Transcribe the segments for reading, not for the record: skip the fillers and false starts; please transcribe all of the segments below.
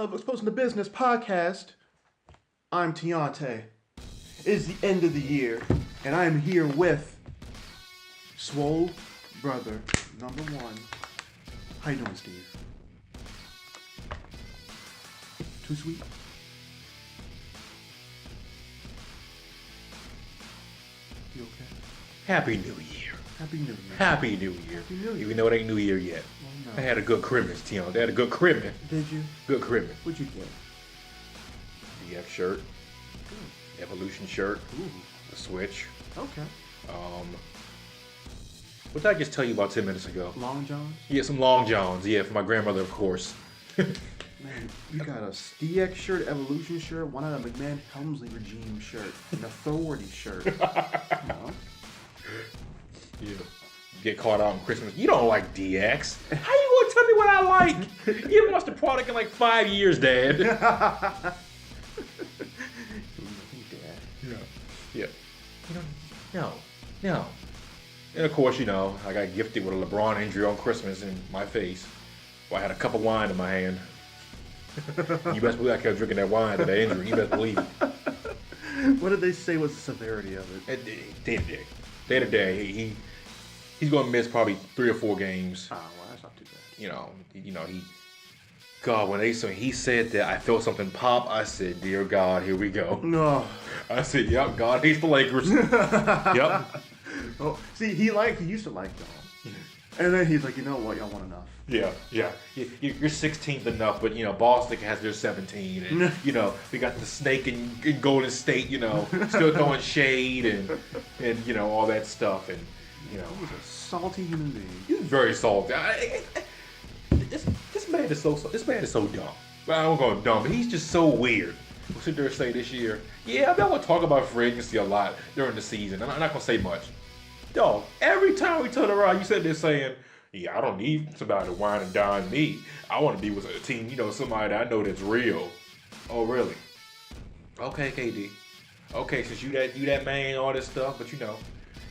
of Exposing the Business podcast. I'm Tiante. It is the end of the year, and I am here with Swole Brother number one. How you doing, Steve? Too sweet? You okay? Happy New Year. Happy New Year. Happy New Year. Happy New Year. Even though it ain't New Year yet. Oh, no. I had a good Christmas, Tion. They had a good Christmas. Did you? Good Christmas. What'd you get? DF shirt. Good. Evolution shirt. Ooh. The Switch. Okay. What did I just tell you about 10 minutes ago? Long Johns? Yeah, some Long Johns. Yeah, for my grandmother, of course. Man, you got a DX shirt, Evolution shirt, one out of McMahon Helmsley regime shirt, an authority shirt. No? Yeah. Get caught out on Christmas. You don't like DX. How you gonna tell me what I like? You haven't watched the product in like 5 years, Dad. Dad. Yeah. Yeah. No. And of course, you know, I got gifted with a LeBron injury on Christmas in my face. Well, I had a cup of wine in my hand. You best believe I kept drinking that wine to that injury. You best believe it. What did they say was the severity of it? Day to day. He's going to miss probably 3 or 4 games. Oh, well, that's not too bad. God, when he said that I felt something pop, I said, dear God, here we go. No. I said, yep, God hates the Lakers. Yep. Oh, see, he used to like y'all. And then he's like, you know what, y'all want enough. Yeah. You're 16th enough, but, Boston has their 17. And, we got the snake in Golden State, still throwing shade and all that stuff. And, He was a salty human being. He's very salty. This man is so dumb. Well, I won't call him dumb, but he's just so weird. We'll sit there and say this year, yeah, I'm going to talk about free agency a lot during the season. I'm not going to say much. Dog, every time we turn around, you sit there saying, yeah, I don't need somebody to wine and dine me. I want to be with a team, somebody that I know that's real. Oh, really? Okay, KD. Okay, since you that man, all this stuff, but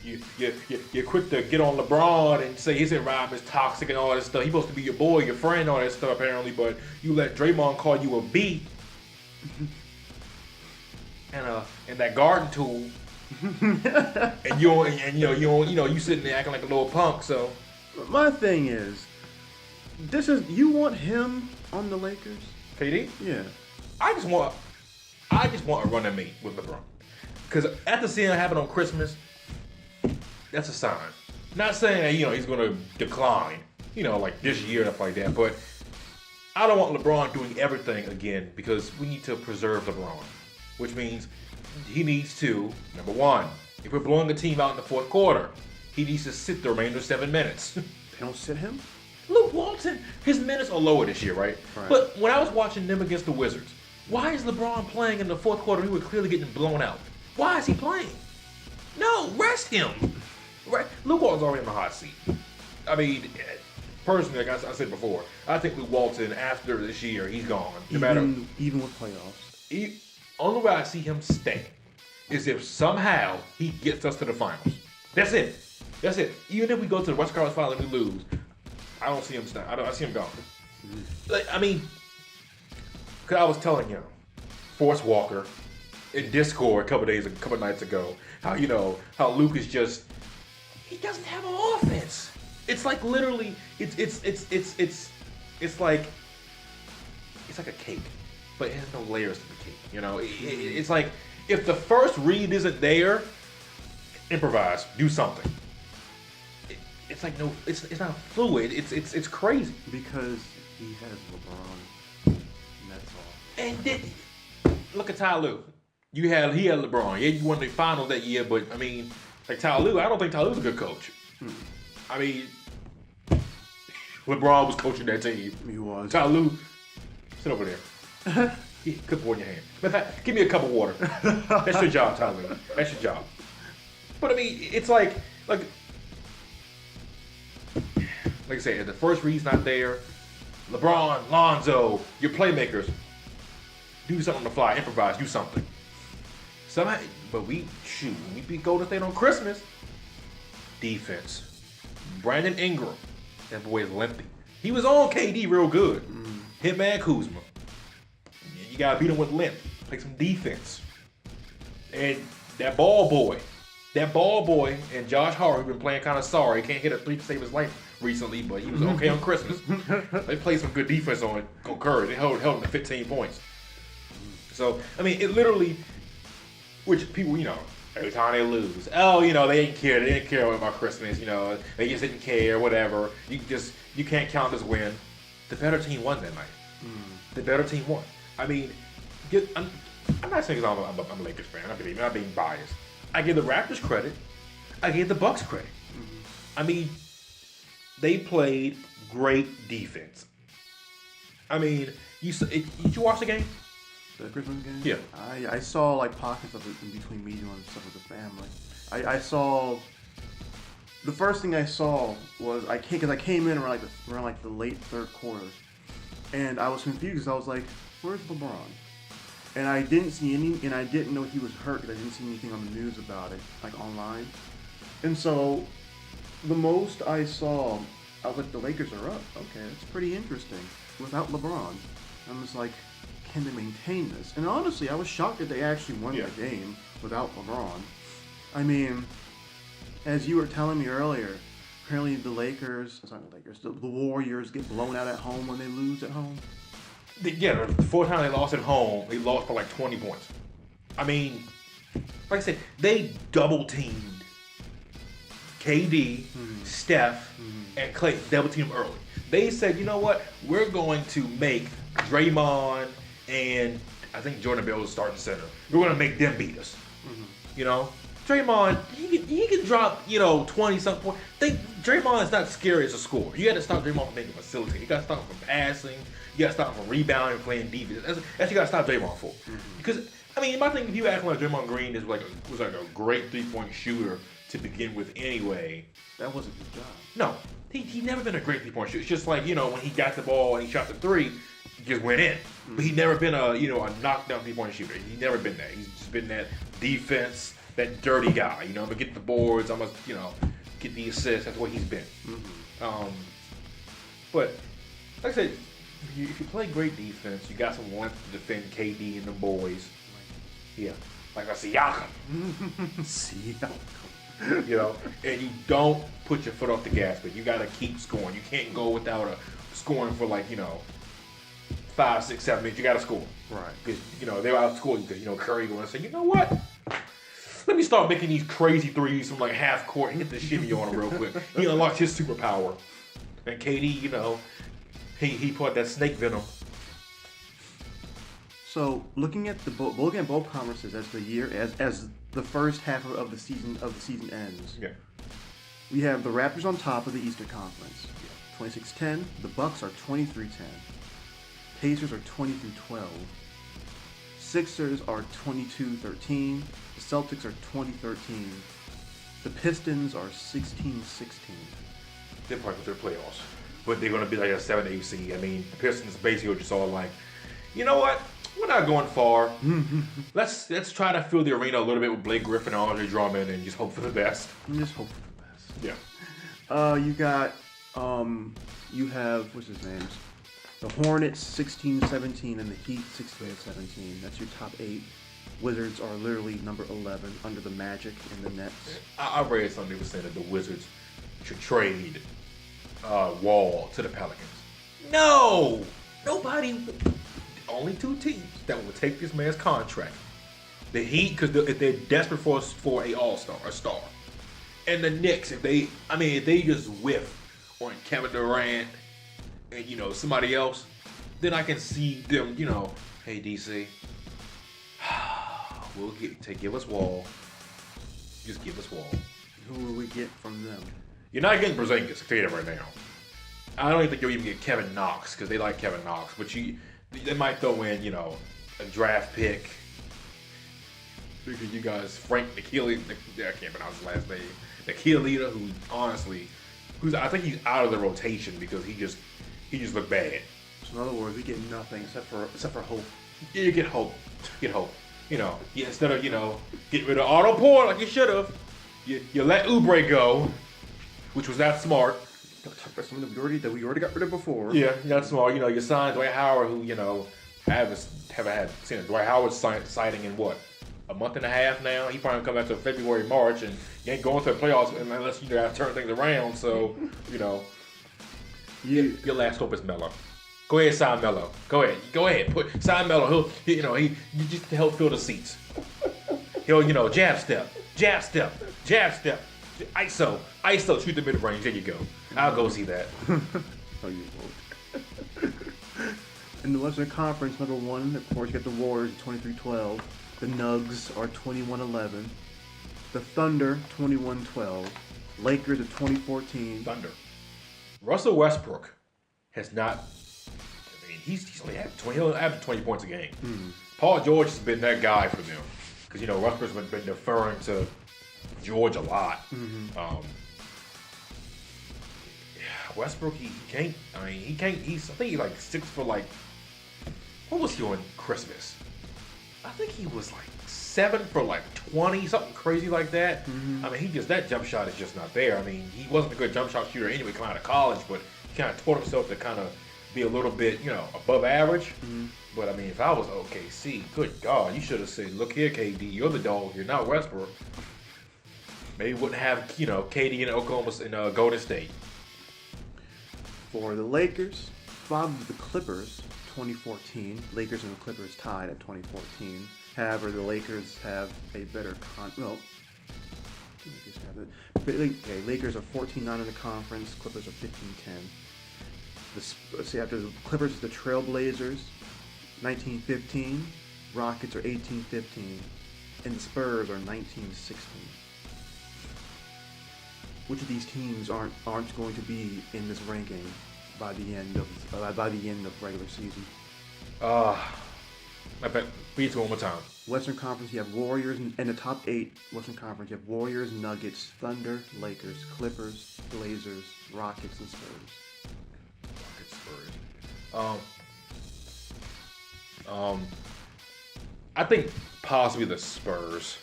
you're quick to get on LeBron and say his environment's toxic and all this stuff. He's supposed to be your boy, your friend, all that stuff apparently, but you let Draymond call you a B and that garden tool. And you sitting there acting like a little punk. So my thing is, you want him on the Lakers? KD? Yeah. I just want a running mate with LeBron. Because after seeing it happen on Christmas, that's a sign. Not saying that he's going to decline, like this year and stuff like that. But I don't want LeBron doing everything again because we need to preserve LeBron, which means he needs to, number one, if we're blowing a team out in the fourth quarter, he needs to sit the remainder of 7 minutes. They don't sit him? Luke Walton, his minutes are lower this year, right? But when I was watching them against the Wizards, why is LeBron playing in the fourth quarter? We were clearly getting blown out. Why is he playing? No, rest him. Right? Luke Walton's already in the hot seat. I mean, personally, like I said before, I think Luke Walton, after this year, he's gone. Even with playoffs. Only way I see him stay is if somehow he gets us to the finals. That's it. Even if we go to the West Conference Finals and we lose, I don't see him stay. I see him gone. Because I was telling him, Force Walker, in Discord a couple nights ago, how Luke is just, he doesn't have an offense. It's like literally, it's like a cake, but it has no layers to the cake. It's like if the first read isn't there, improvise, do something. It's like it's not fluid. It's crazy because he has LeBron, and that's all. And look at Ty Lue. He had LeBron. Yeah, you won the finals that year, but I mean, like Ty Lue, I don't think Ty Lue's a good coach. I mean, LeBron was coaching that team. He was. Ty Lue, sit over there. Cup of water in your hand. Matter of fact, give me a cup of water. That's your job, Ty Lue. That's your job. But I mean, it's like I said, if the first read's not there, LeBron, Lonzo, your playmakers, do something on the fly, improvise, do something. Somehow, but we beat Golden State on Christmas. Defense. Brandon Ingram, that boy is lengthy. He was on KD real good. Him and Kuzma. You got to beat them with length. Play some defense. And that ball boy and Josh Hart, who've been playing kind of sorry, can't hit a three to save his life recently, but he was okay on Christmas. They played some good defense on Curry. They held him to 15 points. So, I mean, it literally, which people, every time they lose, they didn't care. They didn't care about Christmas, they just didn't care, whatever. You can't count this win. The better team won that night. The better team won. I mean, I'm not saying because I'm a Lakers fan. I'm not being biased. I give the Raptors credit. I give the Bucks credit. I mean, they played great defense. I mean, did you watch the game? The Christmas game? Yeah. I saw like pockets of it in between me doing stuff with the family. I saw. The first thing I saw was I came in around the late third quarter, and I was confused. I was like, "Where's LeBron?" And I didn't see and I didn't know he was hurt because I didn't see anything on the news about it, like online. And so, the most I saw, I was like, the Lakers are up. Okay, that's pretty interesting. Without LeBron. I'm just like, can they maintain this? And honestly, I was shocked that they actually won the game without LeBron. I mean, as you were telling me earlier, apparently the Warriors get blown out at home when they lose at home. Yeah, the 4 times they lost at home, they lost by like 20 points. I mean, like I said, they double teamed KD, Steph, and Clay. Double teamed them early. They said, you know what? We're going to make Draymond and I think Jordan Bell was starting center. We're going to make them beat us. Draymond, he can drop 20-something points. Draymond is not scary as a scorer. You got to stop Draymond from making facility. You got to stop him from passing. You got to stop him from rebounding and playing defense. That's you got to stop Draymond for. Because I mean, my thing, if you act like Draymond Green was like a great 3-point shooter to begin with, anyway. That wasn't his job. No, he never been a great 3-point shooter. It's just like when he got the ball and he shot the 3, he just went in. But he never been a knockdown 3-point shooter. He never been that. He's just been that defense, that dirty guy. I'm gonna get the boards. I'm gonna get the assists. That's what he's been. But like I said, if you play great defense, you got some length to defend KD and the boys. Yeah, like a Siakam. And you don't put your foot off the gas, but you gotta keep scoring. You can't go without scoring for 5, 6, 7 minutes. You gotta score. Right. Because they were outscoring because Curry going to say, you know what? Let me start making these crazy threes from half court and get the shimmy on him real quick. He unlocked his superpower. And KD, he put that snake venom. So looking at both conferences as the year as the first half of the season ends. Yeah. We have the Raptors on top of the Eastern Conference. 26-10. The Bucks are 23-10. Pacers are 20-12. Sixers are 22-13. The Celtics are 20-13. The Pistons are 16-16. They're probably for their playoffs. But they're going to be like a 7-8 seed. I mean, the Pistons basically are just all like, you know what? We're not going far. Let's try to fill the arena a little bit with Blake Griffin and Andre Drummond and just hope for the best. Just hope for the best. Yeah. You have, what's his name? The Hornets 16-17 and the Heat 16-17. That's your top 8. Wizards are literally number 11 under the Magic and the Nets. I read something that was saying that the Wizards should trade Wall to the Pelicans. No! Nobody. Only 2 teams that will take this man's contract. The Heat, because they're desperate for a all-star, a star. And the Knicks, if they just whiff on Kevin Durant and, somebody else, then I can see them, hey, DC, give us Wall. Just give us Wall. Who will we get from them? You're not getting Porzingis, I'll tell you that right now. I don't even think you'll even get Kevin Knox, because they like Kevin Knox, but they might throw in, a draft pick. Because you guys, Frank Nikhili, I can't pronounce his last name, Nikhilita, I think he's out of the rotation because he just looked bad. So in other words, we get nothing except for hope. Yeah, you get hope. Instead of, get rid of Otto Porter like you should have, you let Oubre go, which was that smart. Someone that we already got rid of before. Yeah, that's smart. You signed Dwight Howard, who, haven't seen a Dwight Howard sighting in what, a month and a half now. He probably come back to February, March, and you ain't going to the playoffs unless you have to turn things around. So, your last hope is Melo. Go ahead, sign Melo. Go ahead. Sign Melo. He just to help fill the seats. He'll, jab step, ISO, shoot the mid range. There you go. I'll go see that. Oh, you won't. In the Western Conference, number 1, of course, you got the Warriors at 23-12. The Nugs are 21-11. The Thunder 21-12. Lakers at 2014. Thunder. Russell Westbrook has not. I mean, he's only averaged 20 points a game. Mm-hmm. Paul George has been that guy for them because Westbrook's been deferring to George a lot. Mm-hmm. Westbrook, he can't. I think he's like 6 for like. What was he on Christmas? I think he was like 7 for like 20, something crazy like that. Mm-hmm. I mean, that jump shot is just not there. I mean, he wasn't a good jump shot shooter anyway coming out of college, but he kind of taught himself to kind of be a little bit, above average. Mm-hmm. But I mean, if I was OKC, good God, you should have said, look here, KD, you're the dog. You're not Westbrook. Maybe wouldn't have, KD in Oklahoma in Golden State. For the Lakers, Bob the Clippers, 2014. Lakers and the Clippers tied at 2014. However, the Lakers have a better Lakers are 14-9 in the conference. Clippers are 15-10. After the Clippers is the Trailblazers, 19-15. Rockets are 18-15, and the Spurs are 19-16. Which of these teams aren't going to be in this ranking by the end of regular season? I bet. Read it one more time. Western Conference, you have Warriors in the top 8. Western Conference, you have Warriors, Nuggets, Thunder, Lakers, Clippers, Blazers, Rockets, and Spurs. I think possibly the Spurs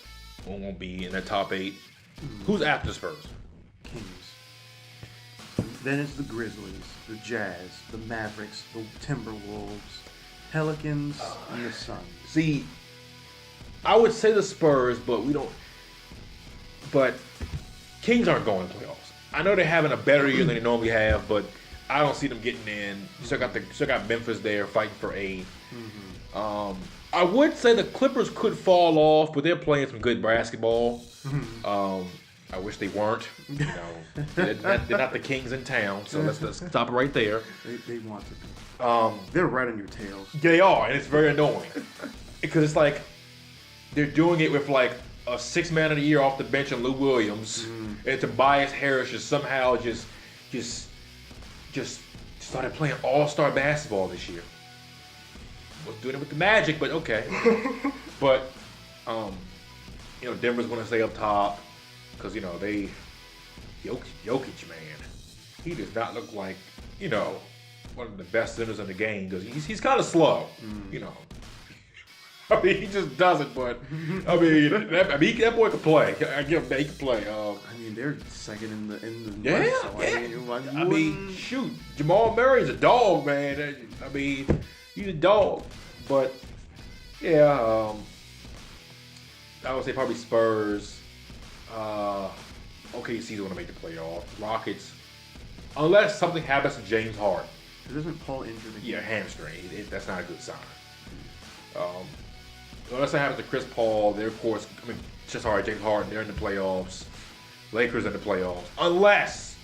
won't be in the top 8. Mm-hmm. Who's after the Spurs? Kings. Then it's the Grizzlies, the Jazz, the Mavericks, the Timberwolves, Pelicans, and the Suns. See, I would say the Spurs, but we don't. But Kings aren't going to playoffs. I know they're having a better year than they normally have, but I don't see them getting in. You still got Memphis there fighting for 8. Mm-hmm. I would say the Clippers could fall off, but they're playing some good basketball. Mm-hmm. I wish they weren't. They're not the Kings in town, so let's stop it right there. They want to be. They're right on your tails. They are, and it's very annoying. Because it's like they're doing it with like a 6th man of the year off the bench and Lou Williams, and Tobias Harris just somehow just started playing all-star basketball this year. Was doing it with the Magic, but okay. But Denver's going to stay up top because they Jokic, man, he does not look like one of the best centers in the game because he's kind of slow, I mean, he just doesn't. But I mean, that boy can play. I give him that he can play. They're second in the yeah. I mean, shoot, Jamal Murray's a dog, man. I mean, he's a dog. But yeah, I would say probably Spurs. OKC's going to make the playoff. Rockets, unless something happens to James Harden. Isn't Paul injured again? Yeah, hamstring. That's not a good sign. Unless that happens to Chris Paul, they're of course. James Harden. They're in the playoffs. Lakers in the playoffs. Unless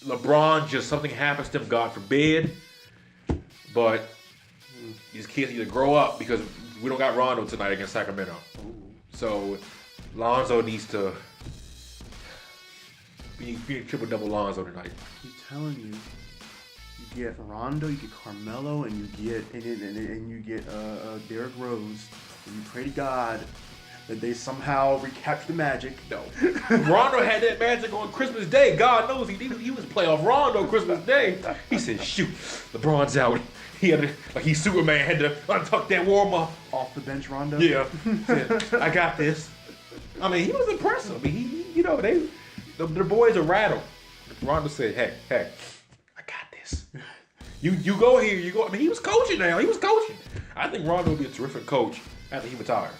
LeBron something happens to him, God forbid. But these kids need to grow up because we don't got Rondo tonight against Sacramento. Ooh. So Lonzo needs to. We need triple-double Lonzo tonight. I keep telling you. You get Rondo, you get Carmelo, and you get Derrick Rose, and you pray to God that they somehow recapture the magic. No, Rondo had that magic on Christmas Day. God knows he was playoff Rondo Christmas Day. He said, "Shoot, LeBron's out." He had he's Superman, had to untuck that warm up off the bench. Rondo. Yeah, said, I got this. I mean, he was impressive. I mean, the boys are rattled. Rondo said, "Hey." You go here, you go. I mean, he was coaching now. He was coaching. I think Rondo would be a terrific coach after he retires.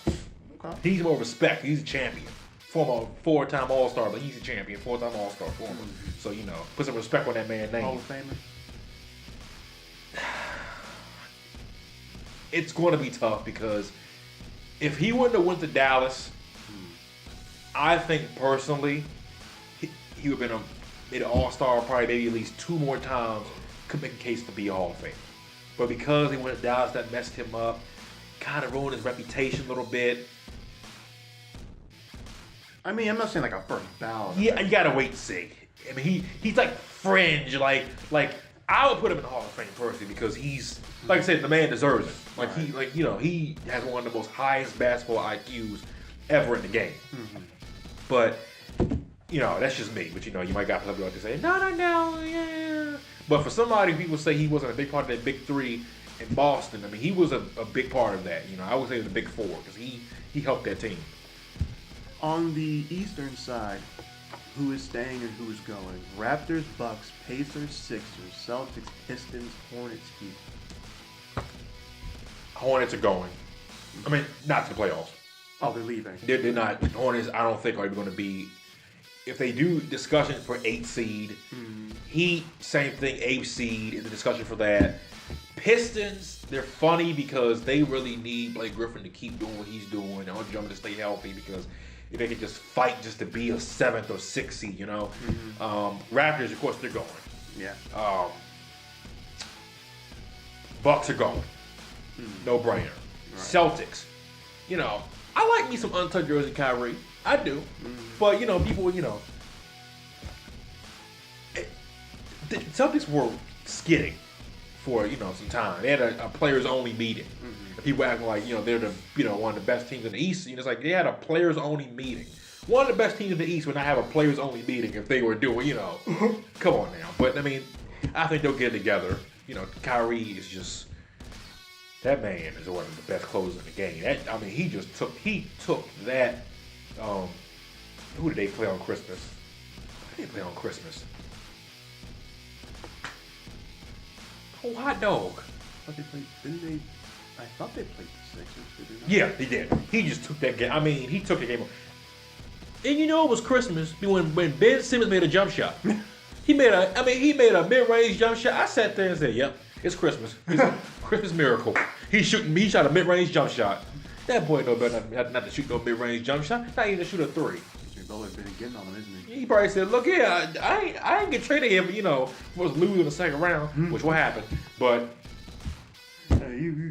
Okay. He's more respect. He's a champion. Former 4-time All-Star, but he's a champion. 4-time All-Star former. So, put some respect on that man's name. Hall of Famer? It's going to be tough because if he wouldn't have went to Dallas, I think personally he would have been made an All-Star probably maybe at least 2 more times, could make a case to be a Hall of Famer. But because he went to Dallas, that messed him up, kind of ruined his reputation a little bit. I mean, I'm not saying like a first ballot. Yeah, you gotta wait and see. I mean, he's like fringe, like I would put him in the Hall of Fame personally because he's, like I said, the man deserves it. Like he has one of the most highest basketball IQs ever in the game. Mm-hmm. But that's just me. But you might got people out there saying no, yeah. But for somebody, people say he wasn't a big part of that big 3 in Boston. I mean, he was a big part of that. I would say the big 4 because he helped that team. On the Eastern side, who is staying and who is going? Raptors, Bucks, Pacers, Sixers, Celtics, Pistons, Hornets, Heat. Hornets are going. I mean, not to the playoffs. Oh, they're leaving. They're not. Hornets, I don't think are even going to be. If they do discussion for 8th seed, Heat, same thing, 8th seed in the discussion for that. Pistons, they're funny because they really need Blake Griffin to keep doing what he's doing. They want Drummond to stay healthy because if they could just fight just to be a 7th or 6th seed, Raptors, of course, they're going. Yeah. Bucks are going. No brainer. Right. Celtics, I like me some untouched jersey Kyrie. I do. But, people, the Celtics were skidding for, some time. They had a players-only meeting. And people acting like, they're the, one of the best teams in the East. It's like they had a players-only meeting. One of the best teams in the East would not have a players-only meeting if they were doing, come on now. But, I mean, I think they'll get together. Kyrie is just, that man is one of the best closers in the game. He took that, who did they play on Christmas? Who did they play on Christmas? Oh, hot dog. I thought they played the Sixers. Did they not? Yeah, they did. He just took that game. I mean, he took the game. And it was Christmas when Ben Simmons made a jump shot. He made a mid-range jump shot. I sat there and said, "Yep, it's Christmas. It's a Christmas miracle." He shot a mid-range jump shot. That boy know better not to shoot no mid-range jump shot. Not even to shoot a 3. Butler's been getting on him, isn't he? He probably said, "Look here, I ain't get traded here, but was losing the second round, which will happen." But you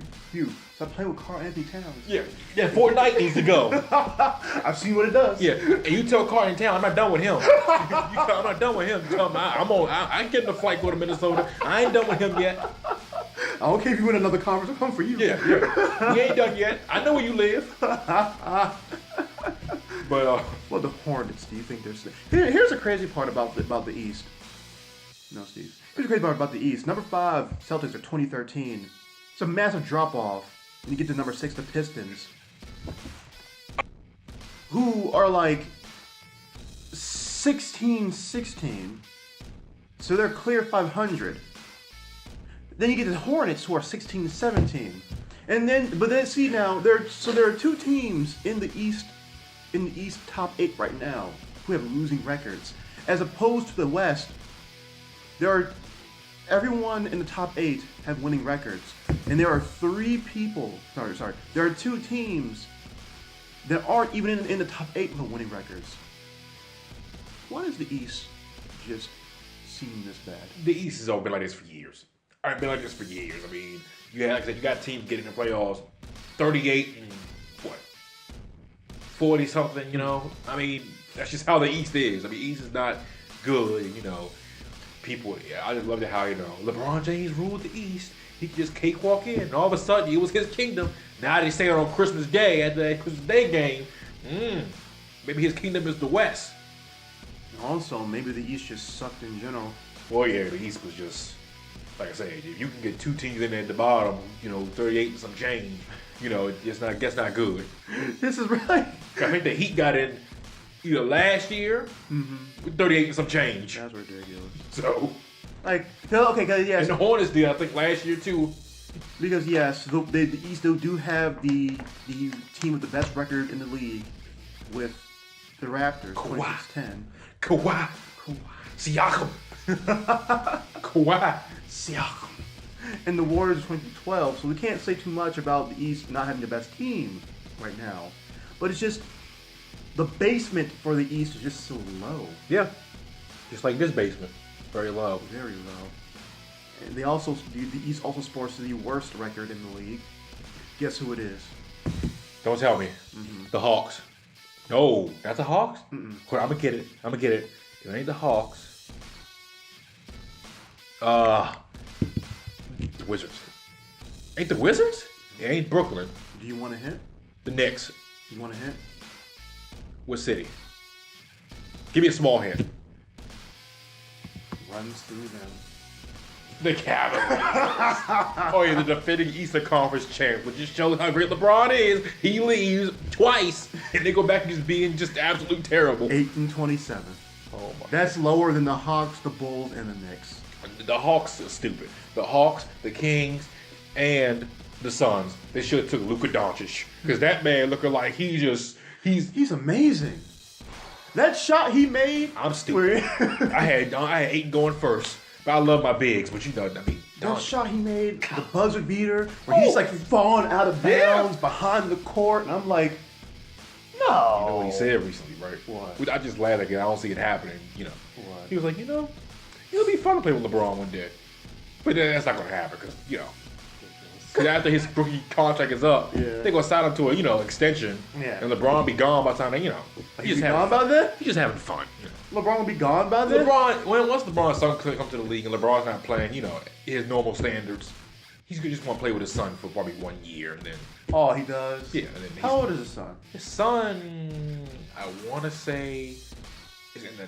stop playing with Karl Anthony Towns. Yeah, Fortnite needs to go. I've seen what it does. Yeah, and you tell Karl Anthony Towns, I'm not done with him. I'm not done with him. You tell him I ain't getting a flight go to Minnesota. I ain't done with him yet. I don't care if you win another conference. I'll come for you. Yeah. We ain't done yet. I know where you live. But well, the Hornets. Do you think they're? Here's the crazy part about the East. No, Steve. Here's the crazy part about the East. Number 5, Celtics are 2013. It's a massive drop off, and you get to number 6, the Pistons, who are like 16-16. So they're clear 500. Then you get the Hornets, who are 16-17, and then see now there are 2 teams in the East top 8 right now who have losing records, as opposed to the West. Everyone in the top 8 have winning records, and there are 3 people. Sorry. There are 2 teams that aren't even in the top 8 with winning records. Why does the East just seem this bad? The East has all been like this for years. I've been like this for years. I mean, you got teams getting in the playoffs, 38 and 40 something. I mean, that's just how the East is. I mean, East is not good. People. I just loved it how LeBron James ruled the East. He could just cakewalk in, and all of a sudden it was his kingdom. Now they say it on Christmas Day at the Christmas Day game. Maybe his kingdom is the West. Also, maybe the East just sucked in general. Well, yeah, the East was just, like I said, if you can get 2 teams in there at the bottom, 38 and some change, that's not good. This is right. I think the Heat got in either last year with 38 and some change. That's ridiculous. So, Like, okay, yes. And the Hornets did, I think, last year too. Because yes, the East do have the team with the best record in the league with the Raptors, 26-10. Kawhi. Siakam. Kawhi. Siakam. And the Warriors 2012, so we can't say too much about the East not having the best team right now. But it's just the basement for the East is just so low. Yeah. Just like this basement. Very low. Very low. And the East also sports the worst record in the league. Guess who it is? Don't tell me. The Hawks. No, not the Hawks? I'm gonna get it. It ain't the Hawks. The Wizards. Ain't the Wizards? It ain't Brooklyn. Do you want a hint? The Knicks. You want a hint? What city? Give me a small hint. Runs through them. The Cavaliers. Oh yeah, the defending Eastern Conference champ, which just shows how great LeBron is. He leaves twice, and they go back to just being just absolute terrible. 8-27. Oh my. That's lower than the Hawks, the Bulls, and the Knicks. The Hawks are stupid. The Hawks, the Kings, and the Suns. They should have took Luka Doncic, because that man looking like he's amazing. That shot he made. I'm stupid. I had Ayton going first. But I love my bigs, but you know what I mean. That shot he made, the buzzer beater, where he's like falling out of bounds behind the court, and I'm like, no. You know what he said recently, right? What? I just laughed again. I don't see it happening. You know. What? He was like, it'll be fun to play with LeBron one day, but then that's not gonna happen because Because after his rookie contract is up, they're gonna sign him to a extension, and LeBron be gone by the time he's gone by then. He's just having fun. LeBron will be gone by then. Once LeBron's son comes to the league and LeBron's not playing, his normal standards, he's gonna just want to play with his son for probably 1 year, and then. Oh, he does. Yeah. And then how old is his son? His son, I want to say, is in the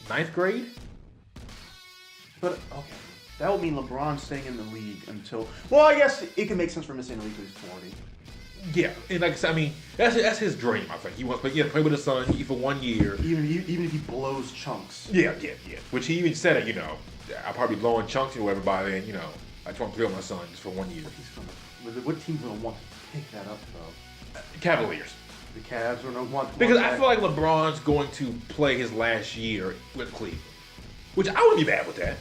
9th grade. But okay. That would mean LeBron staying in the league until. Well, I guess it can make sense for him to stay in the league until he's 40. Yeah, and like I said, I mean, that's his dream. I think he wants to play with his son for 1 year. Even if he blows chunks. Yeah. Which he even said it. I'll probably be blowing chunks or whatever by then. I just want to play with my son just for 1 year. What team's gonna want to pick that up though? Cavaliers. The Cavs are gonna want. Because I feel like LeBron's going to play his last year with Cleveland, which I wouldn't be bad with that.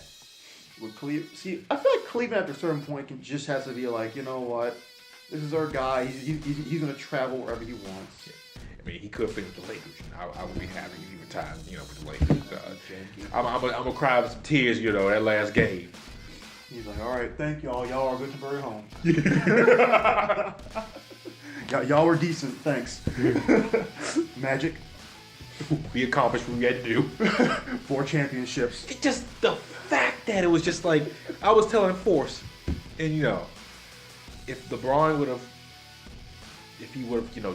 With Cleveland, see, I feel like Cleveland at a certain point just has to be like, you know what, this is our guy. He's gonna travel wherever he wants. I mean, he could finish the Lakers. I would be happy if he retired, with the Lakers. I'm gonna cry with some tears, that last game. He's like, all right, thank y'all. Y'all are good to bury home. y'all were decent, thanks. Magic. We accomplished what we had to do. 4 championships. It's just the fact that it was just like I was telling Force, and if LeBron would have,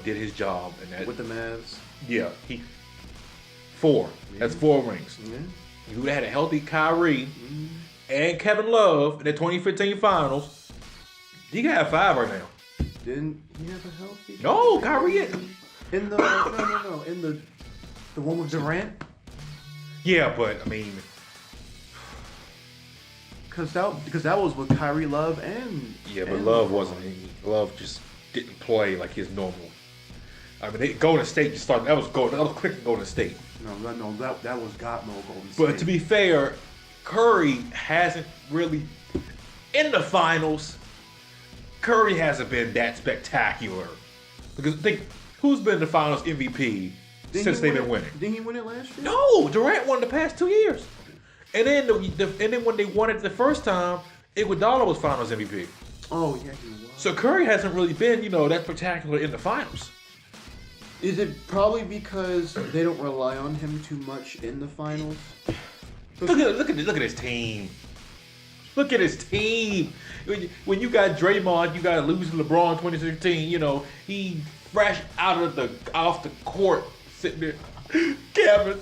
did his job and that with the Mavs. Yeah, 4. Yeah. That's 4 rings. Yeah. He would have had a healthy Kyrie and Kevin Love in the 2015 Finals. He could have 5 right now. Didn't he have a healthy? No, Kyrie. In the in the one with Durant. Yeah, but I mean. Because that was with Kyrie Love and but Love wasn't. Love just didn't play like his normal. I mean, Golden State just started. That was quick in Golden State. No, that was Golden State. But to be fair, Curry hasn't really in the finals. Curry hasn't been that spectacular because think who's been the Finals MVP since they've been winning. Didn't he win it last year? No, Durant won the past 2 years. And then when they won it the first time, Iguodala was Finals MVP. Oh yeah, he was. So Curry hasn't really been, that spectacular in the finals. Is it probably because they don't rely on him too much in the finals? Look at his team. Look at his team. When you got Draymond, you got losing LeBron 2016. He fresh off the court, sitting there. Kevin.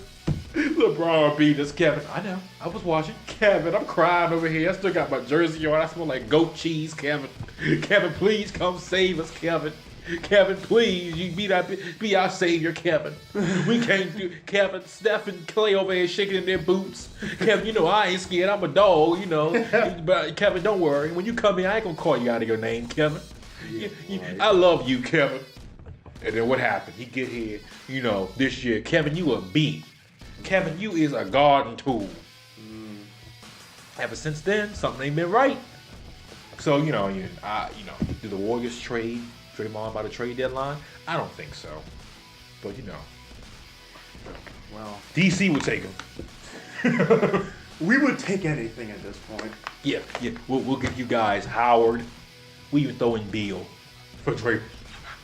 LeBron beat us, Kevin. I know. I was watching. Kevin, I'm crying over here. I still got my jersey on. I smell like goat cheese, Kevin. Kevin, please come save us, Kevin. Kevin, please, you be our savior, Kevin. We can't do Kevin, Steph, and Clay over here shaking in their boots. Kevin, you know I ain't scared. I'm a dog, you know. But Kevin, don't worry. When you come in, I ain't gonna call you out of your name, Kevin. Yeah, right. I love you, Kevin. And then what happened? He get here, you know, this year. Kevin, you a beat. Kevin, you is a garden tool. Ever since then, something ain't been right. So, you know, do the Warriors trade Draymond by the trade deadline? I don't think so. But, you know. Well, DC would take him. we would take anything at this point. Yeah. We'll give you guys Howard. We even throw in Beal for Draymond.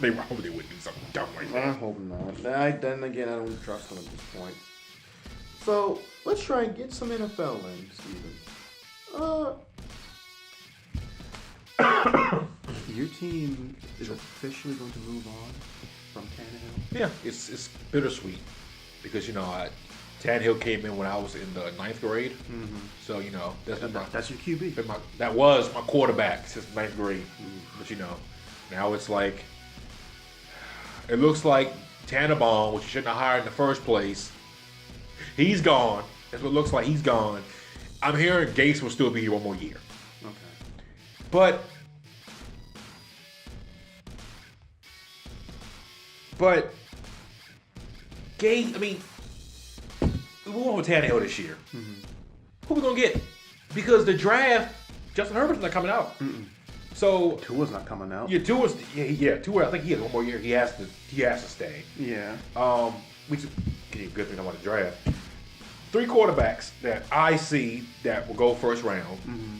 They probably would do something dumb like that. I hope not. Then again, I don't trust them at this point. So, let's try and get some NFL in, Steven. Your team is officially going to move on from Tannehill? Yeah, it's bittersweet because, you know, Tannehill came in when I was in the 9th grade. Mm-hmm. So, you know, that's your QB. That was my quarterback since 9th grade. Mm-hmm. But, you know, now it's like, it looks like Tannenbaum, which you shouldn't have hired in the first place, he's gone. That's what it looks like. He's gone. I'm hearing Gase will still be here one more year. Okay. But Gase, I mean, we went with Tannehill this year. Mm-hmm. Who we gonna get? Because the draft, Justin Herbert's not coming out. Mm-mm. So Tua's not coming out. Yeah, Tua. I think he has one more year. He has to stay. Yeah. Which is a good thing about the draft. 3 quarterbacks that I see that will go first round. Mm-hmm.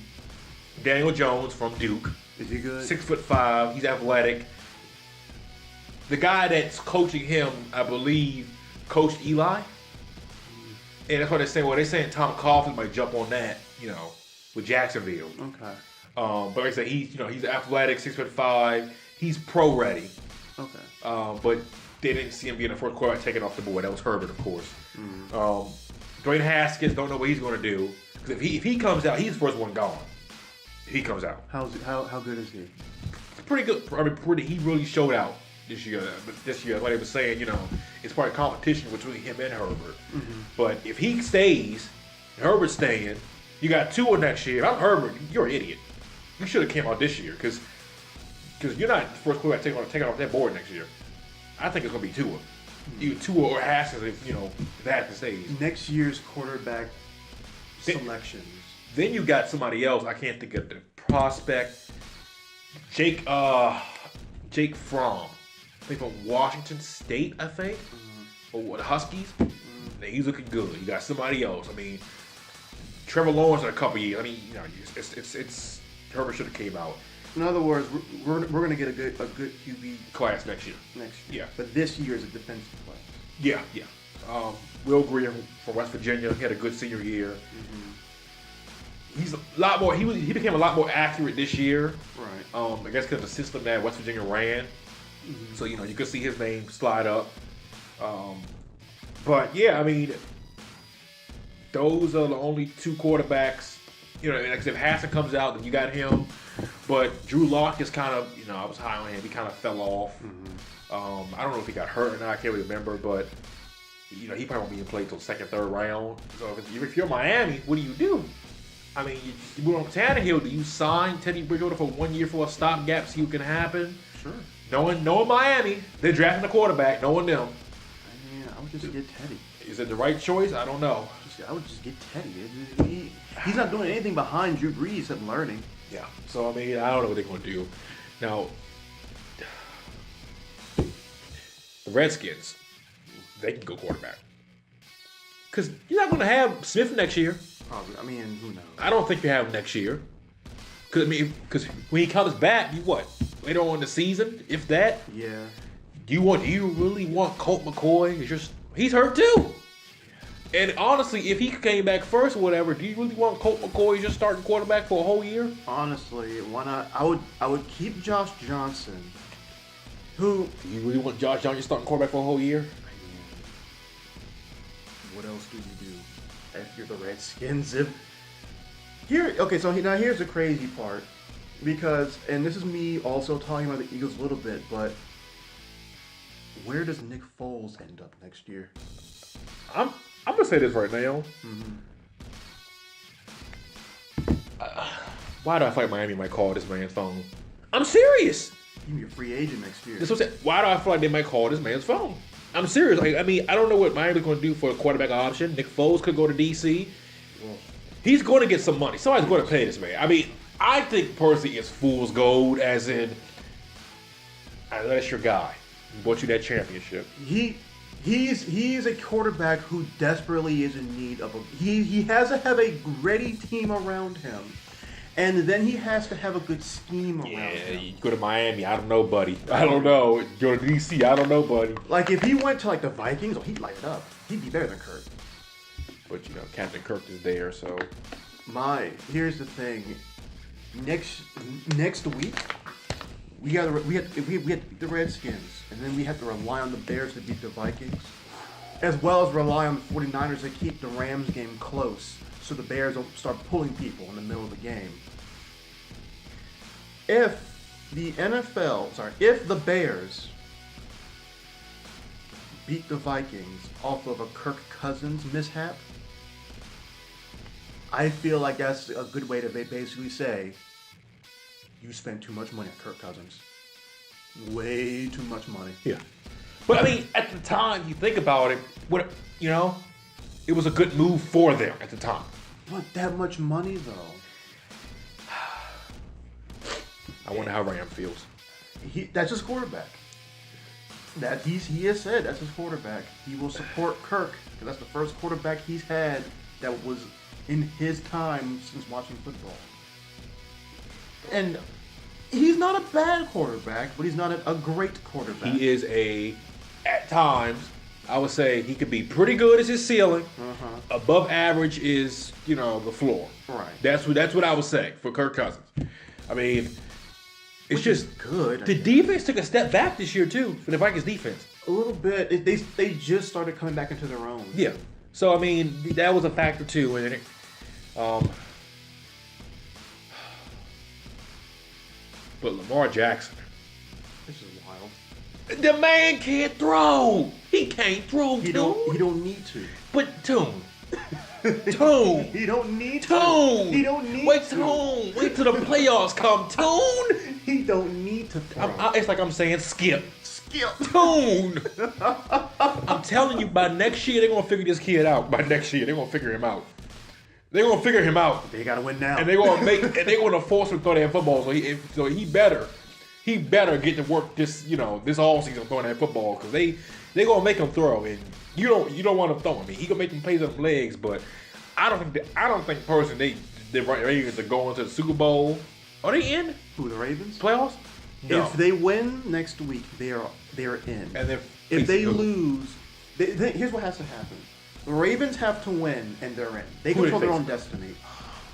Daniel Jones from Duke. Is he good? 6'5". He's athletic. The guy that's coaching him, I believe, coached Eli. And that's what they're saying. Well, they're saying Tom Coughlin might jump on that, you know, with Jacksonville. Okay. But like I said, he's athletic, 6'5". He's pro ready. Okay. But they didn't see him being the first quarterback taken off the board. That was Herbert, of course. Mm. Dwayne Haskins, don't know what he's going to do. Because if he comes out, he's the first one gone. If he comes out. How good is he? Pretty good. I mean, he really showed out this year. But this year, like I was saying, you know, it's probably competition between him and Herbert. Mm-hmm. But if he stays, Herbert's staying, you got Tua next year. If I'm Herbert, you're an idiot. You should have came out this year because you're not the first quarterback taking off that board next year. I think it's going to be Tua. Either Tua or Haskins, if Haskins stays. Next year's quarterback selections. Then you got somebody else. I can't think of the prospect. Jake Fromm. I think from Washington State, I think. Mm-hmm. Or the Huskies. Mm-hmm. He's looking good. You got somebody else. I mean, Trevor Lawrence in a couple years. I mean, you know, it's Herbert should have came out. In other words, we're going to get a good QB class next year. Yeah. But this year is a defensive class. Yeah. Will Greer from West Virginia, he had a good senior year. Mm-hmm. He's a lot more. He became a lot more accurate this year. Right. I guess because of the system that West Virginia ran. Mm-hmm. So you could see his name slide up. But yeah, I mean, those are the only 2 quarterbacks. You know, like if Haskins comes out, then you got him. But Drew Lock is kind of, I was high on him. He kind of fell off. Mm-hmm. I don't know if he got hurt or not. I can't remember. But, he probably won't be in play until 2nd, 3rd round. So if you're Miami, what do? I mean, you move on Tannehill. Do you sign Teddy Bridgewater for 1 year for a stopgap, see what can happen? Sure. Knowing Miami, they're drafting a quarterback. Knowing them. Yeah, I would just get Teddy. Is it the right choice? I don't know. I would just get Teddy. He's not doing anything behind Drew Brees except learning. Yeah. So, I mean, I don't know what they're going to do. Now, the Redskins, they can go quarterback. Because you're not going to have Smith next year. Probably. I mean, who knows? I don't think you have him next year. Because when he comes back, later on in the season, if that? Yeah. Do you really want Colt McCoy? He's hurt too. And honestly, if he came back first or whatever, do you really want Colt McCoy just starting quarterback for a whole year? Honestly, why not? I would keep Josh Johnson. Do you really want Josh Johnson starting quarterback for a whole year? What else do you do if you're the Redskins? So now here's the crazy part. Because, and this is me also talking about the Eagles a little bit, but Where does Nick Foles end up next year? I'm gonna say this right now. Why do I feel like Miami might call this man's phone? I'm serious. He'll be a free agent next year. That's what I'm saying. Why do I feel like they might call this man's phone? I'm serious. Like, I mean, I don't know what Miami's going to do for a quarterback option. Nick Foles could go to DC. Well, He's going to get some money. Somebody's going to pay this man. I mean, I think Percy is fool's gold, as in, that's your guy. He bought you that championship. He's a quarterback who desperately is in need of a. He has to have a ready team around him, and then he has to have a good scheme around him. You go to Miami, I don't know, buddy. I don't know. Go to DC, I don't know, buddy. Like if he went to like the Vikings, he'd light it up. He'd be better than Kirk. But you know, Captain Kirk is there, so. Here's the thing. Next week, we have to beat the Redskins, and then we have to rely on the Bears to beat the Vikings, as well as rely on the 49ers to keep the Rams game close, so the Bears don't start pulling people in the middle of the game. If the Bears beat the Vikings off of a Kirk Cousins mishap, I feel like that's a good way to basically say, you spent too much money on Kirk Cousins. Way too much money. Yeah. But I mean, at the time, you think about it, it was a good move for them at the time. What, that much money though? I wonder how Ram feels. That's his quarterback. He has said that's his quarterback. He will support Kirk because that's the first quarterback he's had that was in his time since watching football. And he's not a bad quarterback, but he's not a great quarterback. He is at times, I would say he could be pretty good as his ceiling. Above average is, the floor. Right. That's what I would say for Kirk Cousins. I mean, it's just good. The defense took a step back this year too for the Vikings defense. A little bit. They just started coming back into their own. Yeah. So I mean, that was a factor too. And but Lamar Jackson, this is wild. The man can't throw. He can't throw. He don't need to. But Toon. Toon. He don't need to. Toon. He don't need to. Toon. Wait till the playoffs come. Toon. He don't need to throw. It's like I'm saying skip. Toon. I'm telling you, by next year they're gonna figure this kid out. By next year they're gonna figure him out. They're gonna figure him out. They gotta win now. And they're gonna force him to throw that football. So he better get to work this all season throwing that football because they gonna make him throw and you don't want him throwing. I mean, he gonna make them plays on them legs, but I don't think personally the Ravens are going to the Super Bowl. Are they in? Who, the Ravens? Playoffs? No. If they win next week, they're in. And if they lose, here's what has to happen. The Ravens have to win, and they're in. They control their own destiny.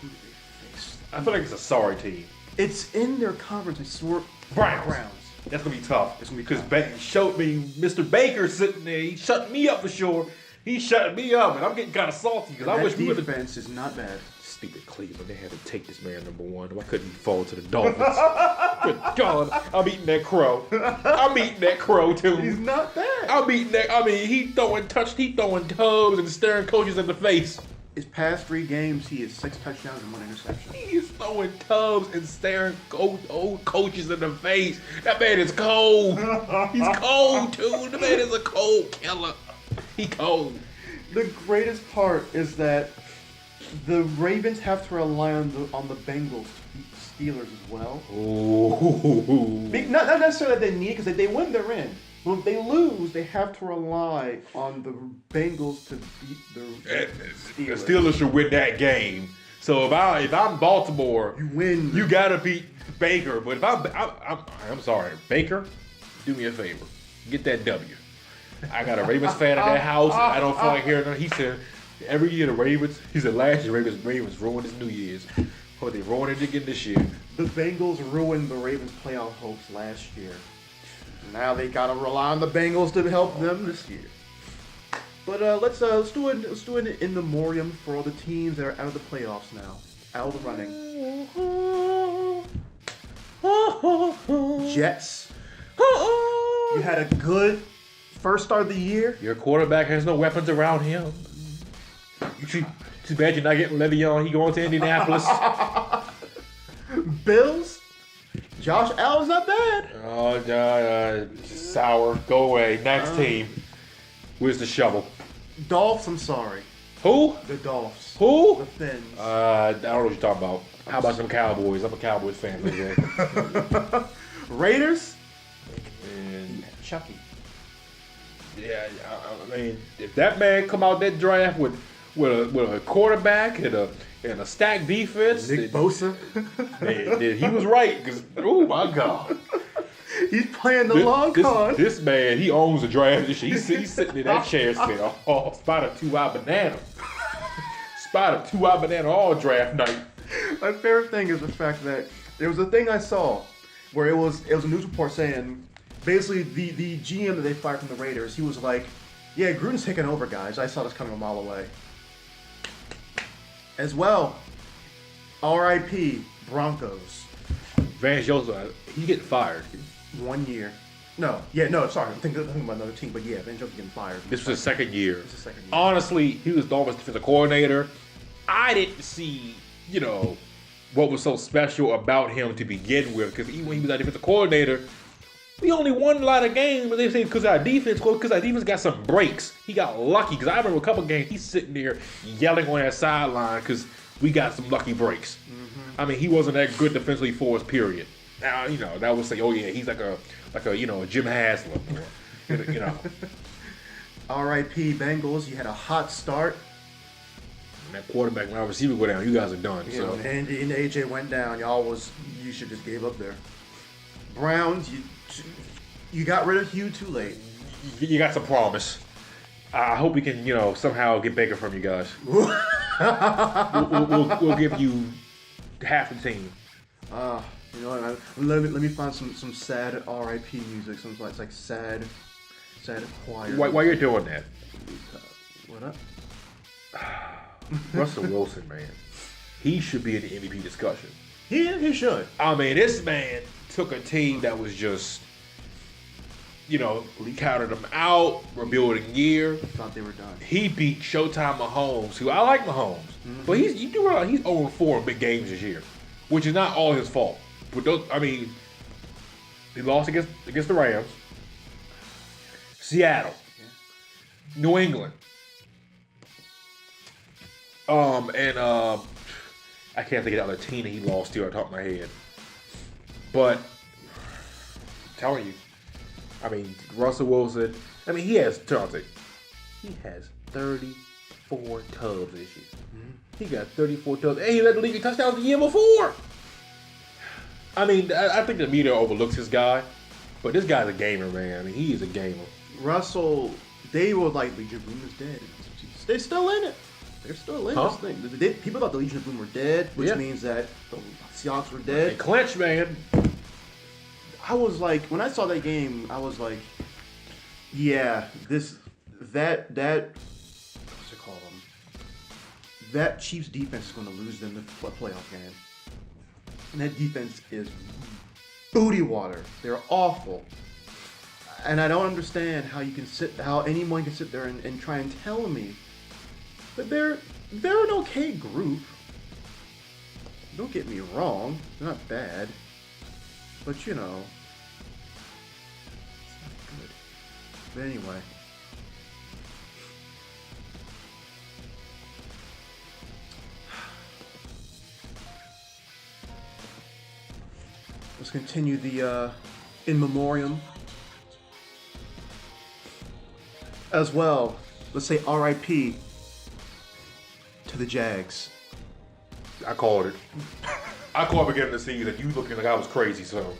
Who do they face? I feel like it's a sorry team. It's in their conference. I swear. Browns. That's gonna be tough. It's gonna be because he showed me Mr. Baker sitting there. He shut me up for sure. He shut me up, and I'm getting kind of salty because I wish we would have. Defense is not bad. Stupid Cleveland. They had to take this man number one. Why couldn't he fall to the Dolphins? Good God, I'm eating that crow. I'm eating that crow too. He's not bad. I'm eating that. I mean, he throwing tubs and staring coaches in the face. His past 3 games, he has 6 touchdowns and 1 interception. He's throwing tubs and staring old coaches in the face. That man is cold. He's cold too. The man is a cold killer. He cold. The greatest part is that the Ravens have to rely on the Bengals to beat the Steelers as well. Ooh. Not necessarily that they need, because if they win, they're in. But if they lose, they have to rely on the Bengals to beat the Steelers. The Steelers should win that game. So if I'm Baltimore, you win. You gotta beat Baker. But if I'm sorry, Baker, do me a favor, get that W. I got a Ravens fan at that house. I don't feel like hearing him. He said every year the Ravens. He said last year Ravens ruined his New Year's. But they ruined it again this year. The Bengals ruined the Ravens' playoff hopes last year. Now they gotta rely on the Bengals to help them this year. But let's do an in memoriam for all the teams that are out of the playoffs now, out of the running. Jets. You had a good first start of the year. Your quarterback has no weapons around him. Too bad you're not getting Le'Veon. He going to Indianapolis. Bills. Josh Allen's not bad. Oh, sour. Go away. Next team. Where's the shovel? Dolphs. I'm sorry. Who? The Dolphs. Who? The Fins. I don't know what you're talking about. How about some Cowboys? I'm a Cowboys fan. Raiders. And Chucky. yeah, I mean, if that man come out that draft with a quarterback and a stacked defense, Nick Bosa. then he was right. Because oh my God, He's playing the long con. This man, he owns the draft. He's sitting in that chair saying, "Oh, spot a 2-out banana, spot a 2-out banana all draft night." My favorite thing is the fact that there was a thing I saw where it was a news report saying basically the GM that they fired from the Raiders, he was like, yeah, Gruden's taking over, guys. I saw this coming a mile away. As well, R.I.P. Broncos. Vance Joseph, he getting fired. 1 year. No, sorry. I'm thinking about another team, but yeah, Van Joseph's getting fired. This was his second year. It's his second year. Honestly, he was the Dolphins defensive coordinator. I didn't see, what was so special about him to begin with. Because even when he was our defensive coordinator, we only won a lot of games. But they say because our defense got some breaks. He got lucky. Because I remember a couple games, he's sitting there yelling on that sideline because we got some lucky breaks. Mm-hmm. I mean, he wasn't that good defensively for us, period. Now, that would say, oh yeah, he's like a Jim Haslam. R.I.P. Bengals. You had a hot start. And that quarterback and our receiver go down. You guys are done. Yeah, so. and AJ went down. You should just gave up there. Browns. You got rid of Hugh too late. You got some promise. I hope we can, somehow get Baker from you guys. we'll give you half the team. Let me find some sad R.I.P. music. Some like sad choir. Why you're doing that? What up? Russell Wilson, man, he should be in the MVP discussion. He should. I mean, this man took a team that was just, counted them out, rebuilding year. Thought they were done. He beat Showtime Mahomes, who I like Mahomes, but he's 0-4 in big games this year, which is not all his fault. But he lost against the Rams, Seattle, New England, and I can't think of the other team that he lost to off the top of my head. But I'm telling you, Russell Wilson, he has 34 tubs this year. Mm-hmm. He got 34 tubs, and he led the league in touchdowns the year before. I think the media overlooks this guy, but this guy's a gamer, man. He is a gamer. Russell, they were like, Legion of Boom is dead. They're still in it. They're still in this thing. People thought the Legion of Boom were dead, which means that the Seahawks were dead. They clinched, man. I was like, when I saw that game, I was like, yeah, that what's it called? That Chiefs defense is going to lose them the playoff game. And that defense is booty water. They're awful. And I don't understand how anyone can sit there and try and tell me that they're an okay group. Don't get me wrong, they're not bad. But it's not good. But anyway. Let's continue the in memoriam. As well, let's say R.I.P. to the Jags. I called it. I called beginning of the season. You looking like I was crazy, so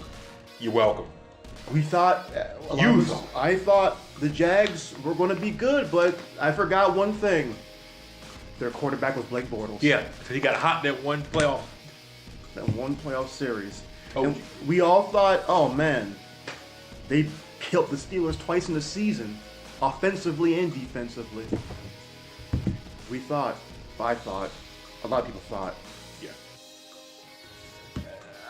you're welcome. We thought... I thought the Jags were going to be good, but I forgot one thing. Their quarterback was Blake Bortles. Yeah, so he got hot in that one playoff. That one playoff series. Oh. And we all thought, oh man, they killed the Steelers twice in the season, offensively and defensively. I thought, a lot of people thought. Yeah.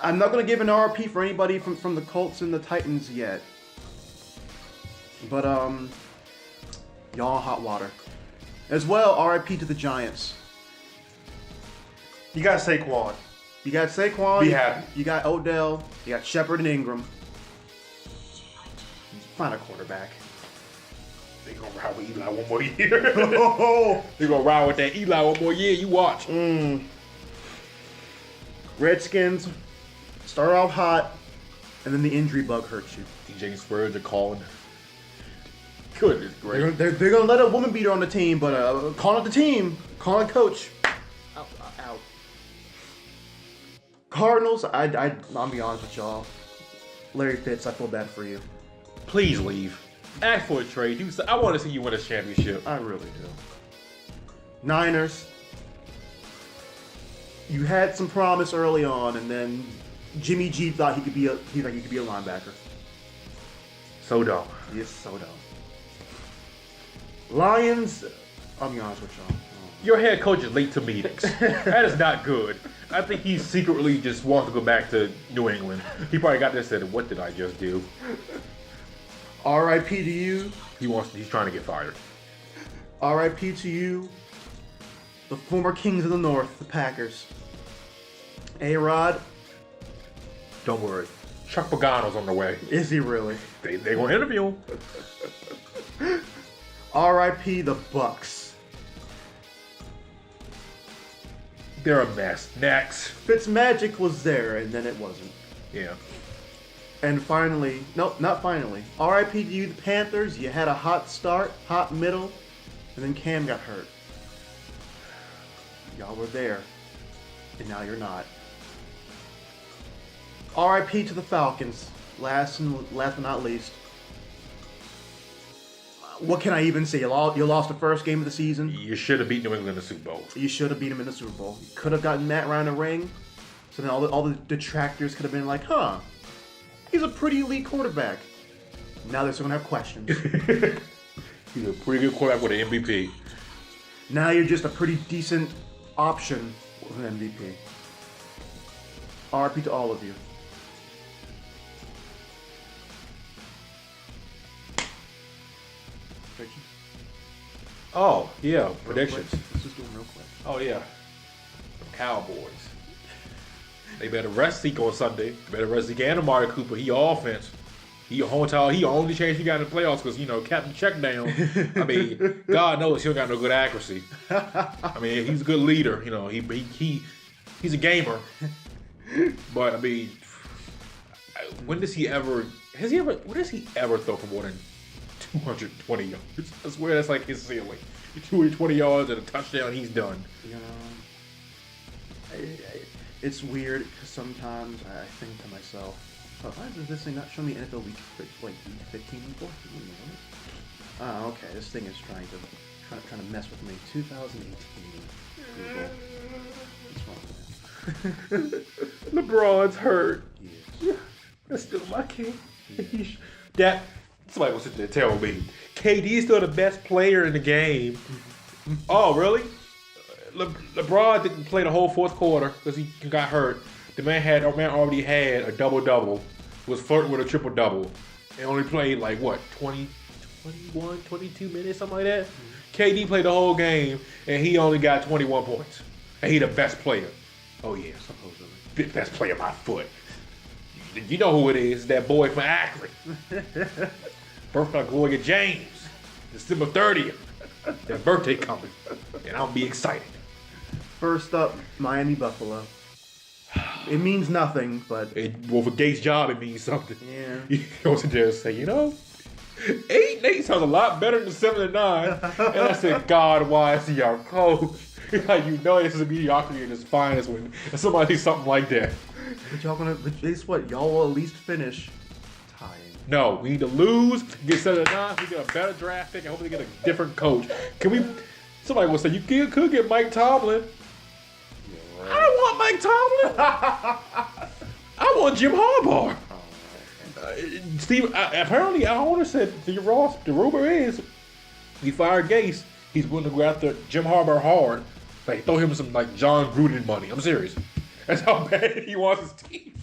I'm not going to give an RP for anybody from the Colts and the Titans yet. But y'all in hot water. As well, RIP to the Giants. You got Saquon. You got Saquon. Be happy. You got Odell. You got Shepard and Ingram. Find a quarterback. They gonna ride with Eli one more year. They gonna ride with that Eli one more year. You watch. Redskins start off hot, and then the injury bug hurts you. DJ Spurge are calling. Goodness gracious. They're gonna let a woman beater on the team, but calling it the team, calling coach. Out. Cardinals, I'll be honest with y'all. Larry Fitz, I feel bad for you. Please leave. Ask for a trade. I want to see you win a championship. I really do. Niners, you had some promise early on, and then Jimmy G thought he could be a linebacker. So dumb. He is so dumb. Lions, I'll be honest with y'all. Your head coach is late to meetings. That is not good. I think he secretly just wants to go back to New England. He probably got there and said, "What did I just do?" R.I.P. to you. He's trying to get fired. R.I.P. to you. The former kings of the North, the Packers. A-Rod. Don't worry. Chuck Pagano's on the way. Is he really? They gonna interview him. R.I.P. the Bucks. They're a mess. Next. Fitzmagic was there, and then it wasn't. Yeah. And finally, nope, not finally. R.I.P. to you, the Panthers. You had a hot start, hot middle, and then Cam got hurt. Y'all were there, and now you're not. R.I.P. to the Falcons. Last but not least. What can I even say? You lost the first game of the season. You should have beat New England in the Super Bowl. You should have beat him in the Super Bowl. You could have gotten Matt Ryan a ring. So then all the detractors could have been like, huh, he's a pretty elite quarterback. Now they're still going to have questions. He's a pretty good quarterback with an MVP. Now you're just a pretty decent option with an MVP. RP to all of you. Predictions? Oh, yeah. Predictions. Let's just do them real quick. Oh, yeah. The Cowboys. They better rest Zeke on Sunday. They better rest Zeke and Amari Cooper. He offense. He only chance he got in the playoffs because, Captain Checkdown. I mean, God knows he don't got no good accuracy. I mean, he's a good leader. He's a gamer. But, I mean, when does he ever throw for more than 220 yards? I swear that's like his ceiling. 220 yards and a touchdown, he's done. It's weird because sometimes I think to myself, why does this thing not show me NFL week 15 and 14? Oh, okay. This thing is trying to mess with me. 2018 Google. What's wrong with that? LeBron's hurt. Yes. That's still my king. That somebody will sit there and tell me KD is still the best player in the game. Oh, really? LeBron didn't play the whole fourth quarter because he got hurt. The man already had a double-double, was flirting with a triple-double, and only played 21, 22 minutes, something like that. KD played the whole game, and he only got 21 points. And he the best player. Oh, yeah, supposedly. Best player my foot. You know who it is, that boy from Akron. Birthday of Gloria James, December 30th. That birthday coming, and I'll be excited. First up, Miami Buffalo. It means nothing, but for Gates' job, it means something. Yeah. He goes in there and say, 8-8 sounds a lot better than 7-9. And I said, God, why is he our coach? This is a mediocrity in its finest when somebody says something like that. But y'all will at least finish tying. No, we need to lose, get 7-9, we get a better draft pick, and hopefully get a different coach. Somebody will say, you could get Mike Tomlin. Yeah, right. I don't want Mike Tomlin. I want Jim Harbaugh. Steve, apparently, our owner said to Ross, the rumor is, he fired Gase. He's willing to go after Jim Harbaugh hard. Throw him some John Gruden money. I'm serious. That's how bad he wants his team.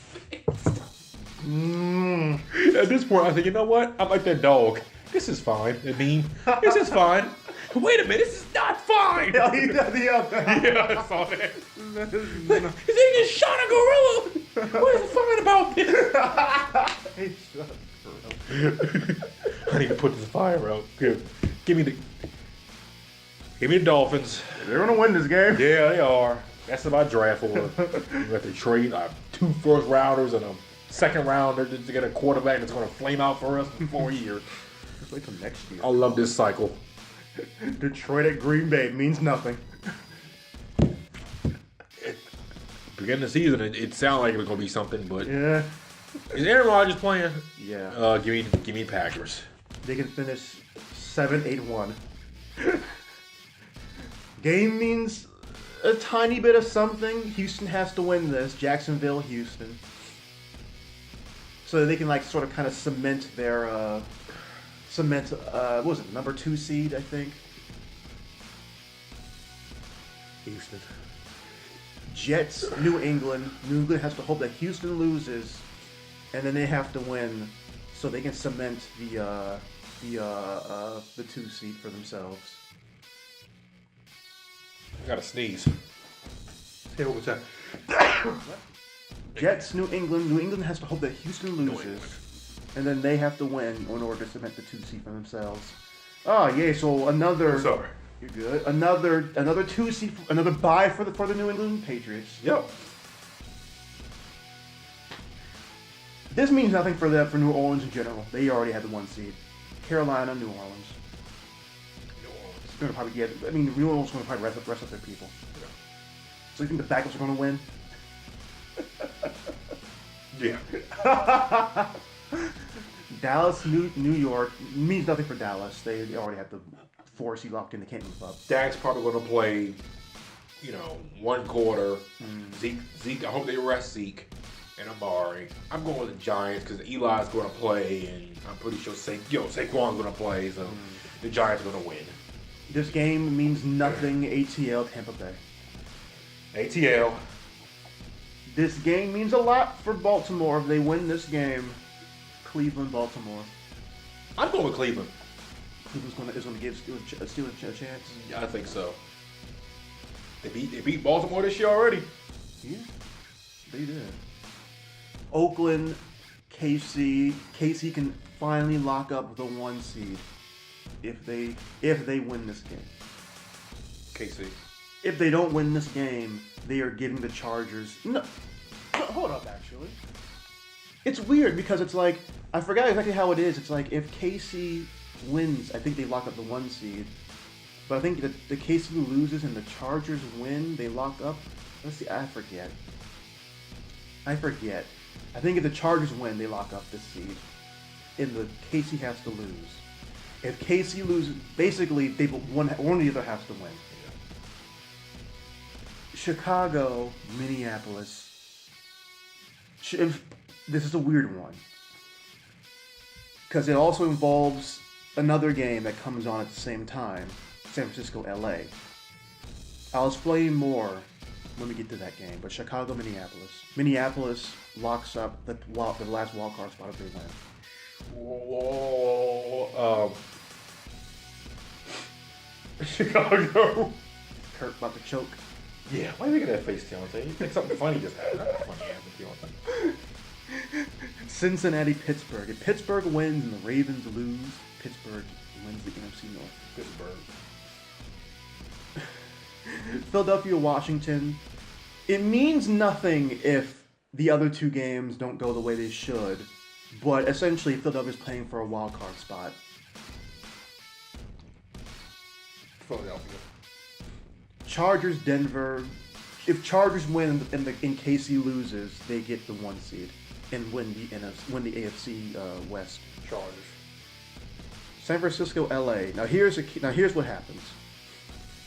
At this point, I said, you know what? I'm like that dog. This is fine. I mean, this is fine. Wait a minute, this is not fine. Yeah, he did the other. Yeah, I saw that. His name is shot a gorilla. What is fine about this? He shot a gorilla. I need to put this fire out. Give me the Dolphins. They're gonna win this game. Yeah, they are. That's about draft for. We have to trade 2 first rounders and a second rounder just to get a quarterback that's going to flame out for us in 4 years. Just wait till next year. I love this cycle. Detroit at Green Bay means nothing. Beginning of the season, it sounded like it was going to be something, but Yeah. is Aaron Rodgers playing? Yeah. Give me Packers. They can finish 7-8-1. Game means a tiny bit of something. Houston has to win this. Jacksonville, Houston. So they can sort of kind of cement their what was it, number 2 seed, I think. Houston. Jets, New England. New England has to hope that Houston loses, and then they have to win, so they can cement the 2 seed for themselves. I got to sneeze. Say what was that? Jets, New England. New England has to hope that Houston loses, and then they have to win in order to cement the 2 seed for themselves. Oh yeah, so another. Sorry. You're good. Another 2 seed, another bye for the New England Patriots. Yep. This means nothing for New Orleans in general. They already had the 1 seed. Carolina, New Orleans. It's gonna probably get. I mean, New Orleans is gonna probably rest up their people. Yeah. So you think the Bengals are gonna win? Yeah. Dallas, New York means nothing for Dallas. They already have the 4 seed locked in. They can't move up. Dak's probably going to play, 1 quarter. Zeke, I hope they rest Zeke and Amari. I'm going with the Giants because Eli's going to play, and I'm pretty sure Saquon's going to play, so the Giants are going to win. This game means nothing. ATL, Tampa Bay. ATL. This game means a lot for Baltimore. If they win this game, Cleveland, Baltimore. I'm going with Cleveland. Cleveland's going to give Steelers a chance. Yeah, I think so. They beat Baltimore this year already. Yeah, they did. Oakland, KC. KC can finally lock up the 1 seed if they win this game. KC. If they don't win this game, they are giving the Chargers. No, hold up. Actually, it's weird because it's like I forgot exactly how it is. It's like if KC wins, I think they lock up the 1 seed. But I think that the KC loses and the Chargers win, they lock up. Let's see, I forget. I think if the Chargers win, they lock up this seed. And the KC has to lose. If KC loses, basically one or the other has to win. Chicago, Minneapolis. This is a weird one. Because it also involves another game that comes on at the same time. San Francisco, LA. I'll explain more when we get to that game. But Chicago, Minneapolis. Minneapolis locks up the last wildcard spot if they win. Chicago. Kurt about to choke. Yeah, why are you making that face, Deontay? You think something funny just happened? Nothing funny happened, Deontay. Cincinnati, Pittsburgh. If Pittsburgh wins and the Ravens lose, Pittsburgh wins the NFC North. Pittsburgh. Philadelphia, Washington. It means nothing if the other 2 games don't go the way they should, but essentially Philadelphia's playing for a wild card spot. Philadelphia. Chargers, Denver. If Chargers win and KC loses, they get the 1 seed and win the AFC West. Chargers. San Francisco, LA. Now here's what happens.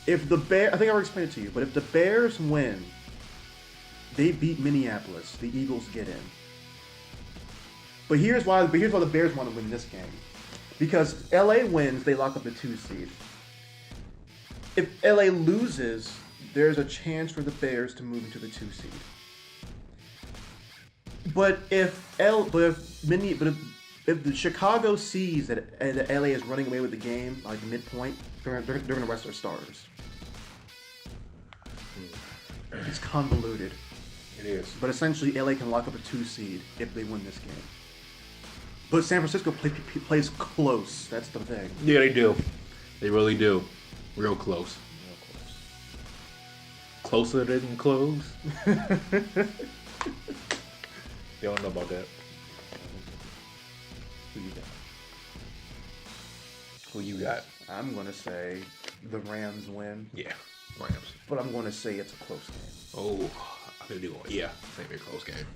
If the I think I already explained it to you, but if the Bears win, they beat Minneapolis. The Eagles get in. But here's why the Bears want to win this game. Because LA wins, they lock up the 2 seed. If LA loses, there's a chance for the Bears to move into the 2 seed. But if if the Chicago sees that LA is running away with the game, like midpoint, they're gonna rest their starters. It's convoluted. It is. But essentially, LA can lock up a 2 seed if they win this game. But San Francisco plays close. That's the thing. Yeah, they do. They really do. Real close. Closer than close. They don't know about that. Who you got? I'm gonna say the Rams win. Yeah, Rams. But I'm gonna say it's a close game. Oh, I think they're going. Yeah, same a close game.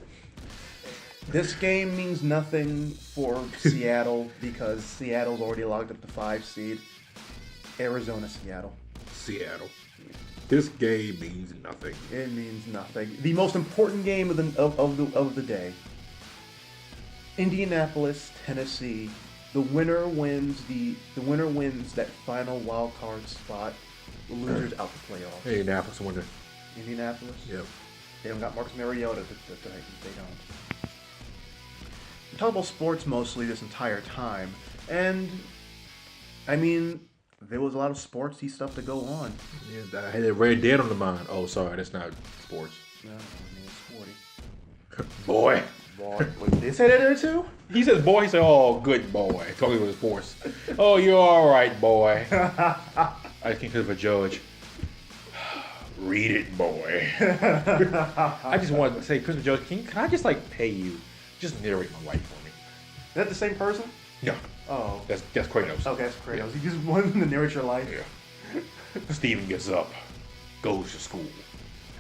This game means nothing for Seattle because Seattle's already locked up the 5 seed. Arizona, Seattle. Seattle. This game means nothing. It means nothing. The most important game of the day. Indianapolis, Tennessee. The winner wins that final wild card spot. The loser's out the playoffs. Hey, Indianapolis winner. Indianapolis? Yep. They don't got Marcus Mariota. They don't. We talk about sports mostly this entire time. And, I mean, there was a lot of sportsy stuff to go on. Yeah, I had a Red Dead on the mind. Oh, sorry, that's not sports. No, I mean, it's sporty. Boy. Boy. Did they say that there too? He says boy, he said, oh, good boy. Talking with his force. Oh, you're all right, boy. I think of a judge. Read it, boy. I just wanted to say, Christopher Judge, can I just like pay you? Just narrate my life for me. Is that the same person? No. Oh. That's Kratos. Okay, that's Kratos. You just wanted to narrate your life? Yeah. Steven gets up, goes to school.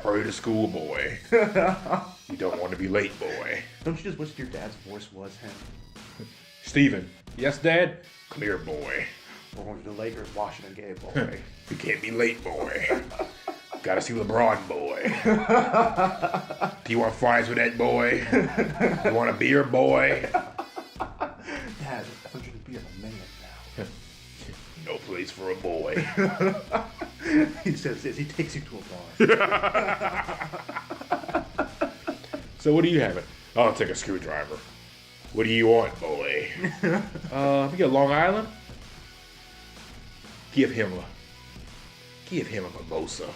Hurry to school, boy. You don't want to be late, boy. Don't you just wish your dad's voice was him? Steven. Yes, Dad? Clear, boy. We're going to the Lakers, Washington game, boy. You can't be late, boy. Gotta see LeBron, boy. Do you want fries with that, boy? You want a beer, boy? Dad, I thought you could be a man now. No place for a boy. He says this. He takes you to a bar. So what are you having? I'll take a screwdriver. What do you want, boy? We got Long Island. Give him a mimosa.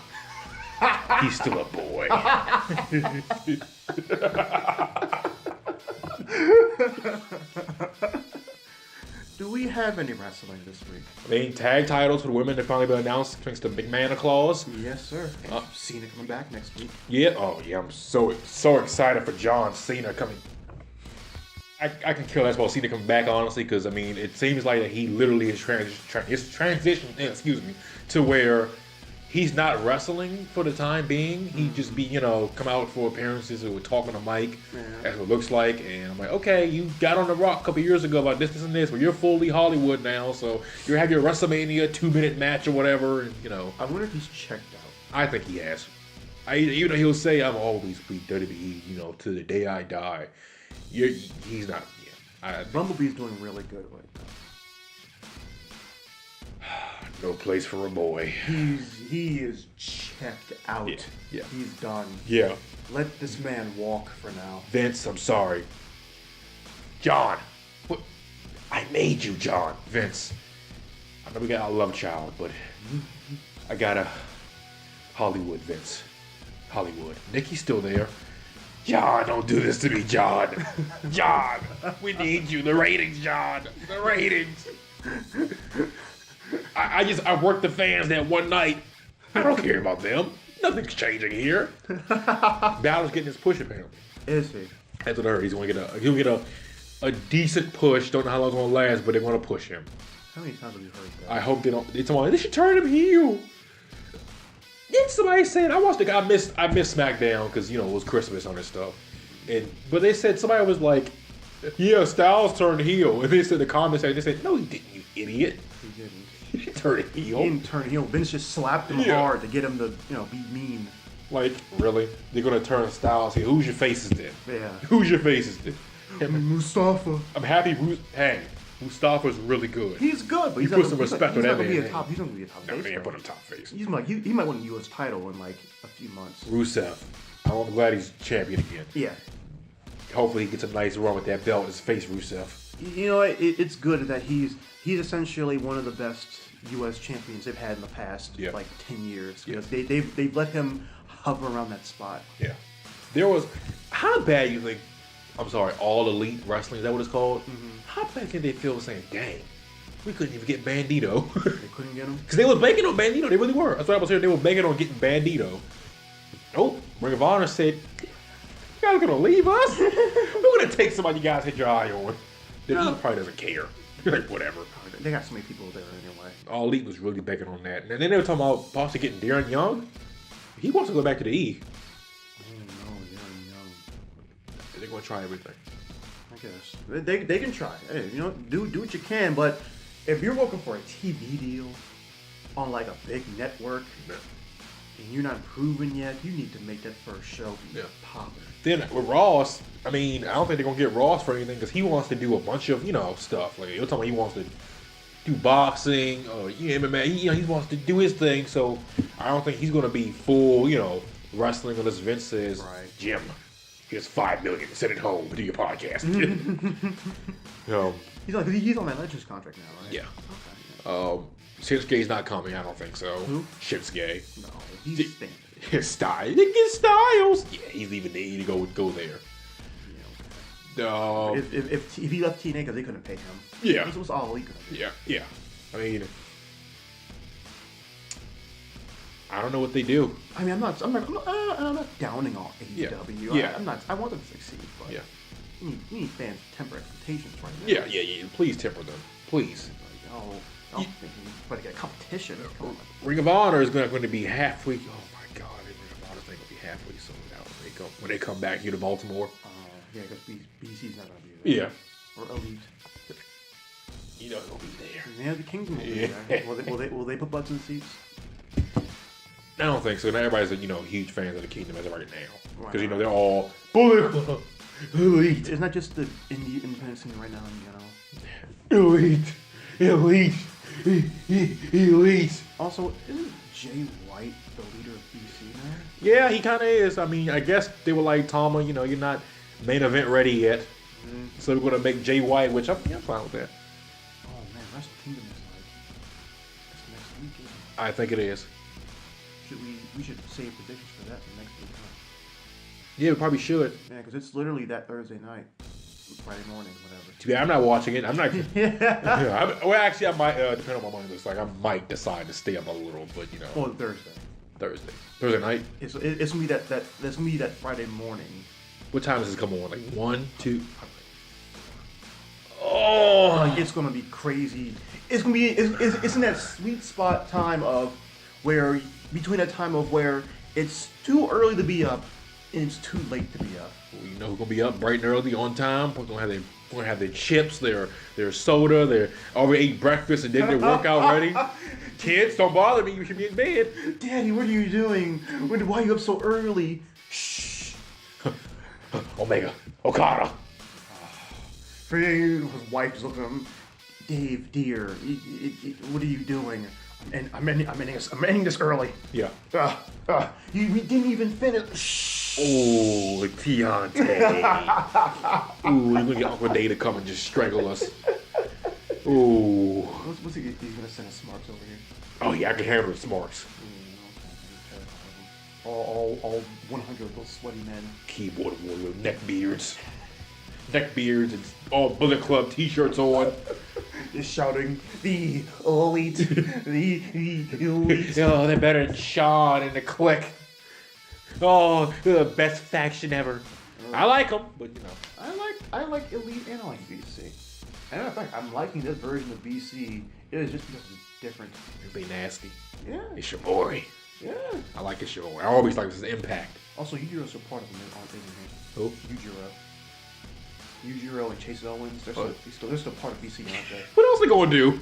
He's still a boy. Do we have any wrestling this week? Main tag titles for the women have finally been announced thanks to McMahon clause. Yes, sir. And Cena coming back next week. Yeah. Oh, yeah. I'm so excited for John Cena coming. I can kill that about Cena coming back, honestly, because I mean, it seems like that he literally is transitioned to where he's not wrestling for the time being. He just be, come out for appearances or talking to Mike. Yeah. That's what it looks like. And I'm like, okay, you got on the Rock a couple years ago about this, and this, but you're fully Hollywood now, so you have your WrestleMania 2-minute match or whatever. And, I wonder if he's checked out. I think he has. Even though he'll say, "I'm always be WWE," to the day I die. He's not. Yeah. Bumblebee's doing really good right now. No place for a boy. He is checked out. Yeah. He's done. Yeah. Let this man walk for now. Vince, I'm sorry. John, what? I made you, John. Vince, I know we got a love child, but I got a Hollywood, Vince. Hollywood. Nikki's still there. John, don't do this to me, John. John, we need you. The ratings, John. The ratings. I worked the fans that one night. I don't care about them. Nothing's changing here. Balor's getting his push apparently. Is he? That's what I heard. He'll get a decent push. Don't know how long it's gonna last, but they're gonna push him. How many times have you heard that? I hope they don't. They should turn him heel. Then somebody said I missed SmackDown because it was Christmas on this stuff, but they said somebody was like, yeah, Styles turned heel, and they said the comments they said no he didn't, you idiot. He didn't. He didn't turn heel. He didn't turn heel. Vince just slapped him hard to get him to be mean. Like really, they're gonna turn Styles heel. Who's your faces then? Yeah. Who's your faces then? Mustafa. I'm happy. Hey, Mustafa's really good. He's good, but you put some respect on that man. He's not gonna be a top. No, they ain't put him top face. He might win the U.S. title in like a few months. Rusev. I'm glad he's champion again. Yeah. Hopefully he gets a nice run with that belt. His face, Rusev. you know, it's good that he's essentially one of the best U.S. champions they've had in the past, like 10 years. Because they've let him hover around that spot. Yeah. There was, how bad you think, I'm sorry, All Elite Wrestling, is that what it's called? Mm-hmm. How bad did they feel saying, dang, we couldn't even get Bandito? They couldn't get him? Because they were banking on Bandito, they really were. That's what I was hearing, they were banking on getting Bandito. Nope, Ring of Honor said, you guys gonna leave us? We're gonna take somebody you guys had your eye on. He probably doesn't care. Like, whatever. They got so many people there anyway. All Elite was really banking on that. And then they were talking about possibly getting Darren Young. He wants to go back to the E. Oh, no, Darren Young. They're going to try everything. I guess. They can try. Hey, you know, do what you can, but if you're looking for a TV deal on like a big network and you're not proven yet, you need to make that first show popping. Then with Ross, I mean, I don't think they're going to get Ross for anything because he wants to do a bunch of, stuff. Like, you're talking about he wants to do boxing, MMA. He wants to do his thing, so I don't think he's going to be full, wrestling unless Vince says, Jim, here's $5 million. Send it home. Do your podcast. He's on that Legends contract now, right? Yeah. Okay. Shinsuke's not coming. I don't think so. Who? Shinsuke. No, he's staying. His style. He gets Styles. Yeah, he's leaving the E to go there. Yeah, okay. If he left TNA because they couldn't pay him. Yeah. This was all he could do. Yeah. I mean, I don't know what they do. I mean, I'm not downing on AEW. Yeah. I want them to succeed, but we need fans to temper expectations right now. Yeah. Please temper them. Please. But get competition. Ring of Honor is going to be halfway. Oh my God, Ring of Honor is going to be halfway sold out when they come back here to Baltimore. Yeah, because BC's not going to be there. Yeah. Or Elite. He'll be there. Yeah, the Kingdom will be there. Will they put butts in seats? I don't think so. Now everybody's huge fans of the Kingdom as of right now because they're all Bullet Club, Elite. It's not just the independent scene right now. Elite. Also, isn't Jay White the leader of BC now? Yeah, he kind of is. I mean, I guess they were like, Tama, you're not main event ready yet. Mm-hmm. So we're going to make Jay White, which I'm fine with that. Oh, man, Wrestle Kingdom is that's next week, isn't it? I think it is. We should save predictions for that for next week, huh? Yeah, we probably should. Yeah, because it's literally that Thursday night. Friday morning, whatever. Yeah, I'm not watching it. I'm not. Actually, I might, depending on what my money looks like, I might decide to stay up a little, but Oh, Thursday night. It's gonna be that's gonna be that Friday morning. What time does this come on? Like 1, 2. Oh, like it's gonna be crazy. It's gonna be it's in that sweet spot time of where it's too early to be up and it's too late to be up. Well, who's gonna be up bright and early on time? We're gonna have their chips, their soda, their already ate breakfast and did their workout ready. Kids, don't bother me. You should be in bed. Daddy, what are you doing? Why are you up so early? Shh. Omega, Okada. His wife is looking at him. Dave, dear, what are you doing? And I'm ending this early. Yeah. We didn't even finish. Shh. Oh, Tiante. Ooh, we're gonna get Uncle Day to come and just strangle us. Ooh. What's he gonna send us Smarks over here? Oh yeah, I can handle the Smarks. All 100 of those sweaty men. Keyboard warrior, neckbeards, and all Bullet Club t-shirts on. Just shouting, the elite, the elite. Oh, they're better than Sean and the Click. Oh, they're the best faction ever. I like them, but I like Elite and I like BC. And in fact, I'm liking this version of BC. It is just because it's different. It'd be nasty. Yeah. It's your boy. Yeah. I like Ishimori. I always like this Impact. Also, Yujiro's a part of them on Disney. Who? Yujiro and Chase Owens. They're still part of BC, aren't they? What else they gonna do?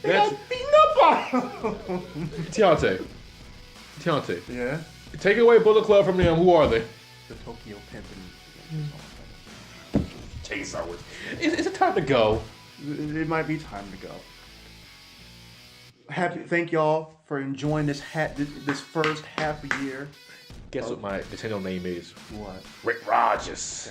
They got beaten up by Tiante. Yeah. Take away Bullet Club from them. Who are they? The Tokyo Pimp and Chase Owens. Is it time to go? It might be time to go. Thank y'all for enjoying this first half a year. Guess what my Nintendo name is? What? Rick Rogers.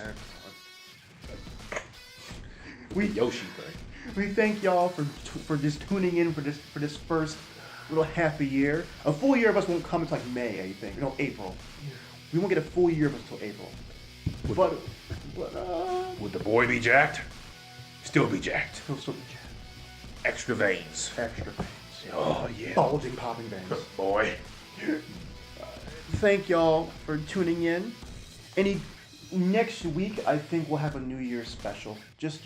Yoshi thing. We thank y'all for just tuning in for this first little half a year. A full year of us won't come until like May, I think. No, April. We won't get a full year of us until April. Would the boy be jacked? Still be jacked. He'll still be jacked. Extra veins. Extra veins. Oh yeah. Bulging, popping veins. Boy. Thank y'all for tuning in. Next week, I think we'll have a New Year's special. Just,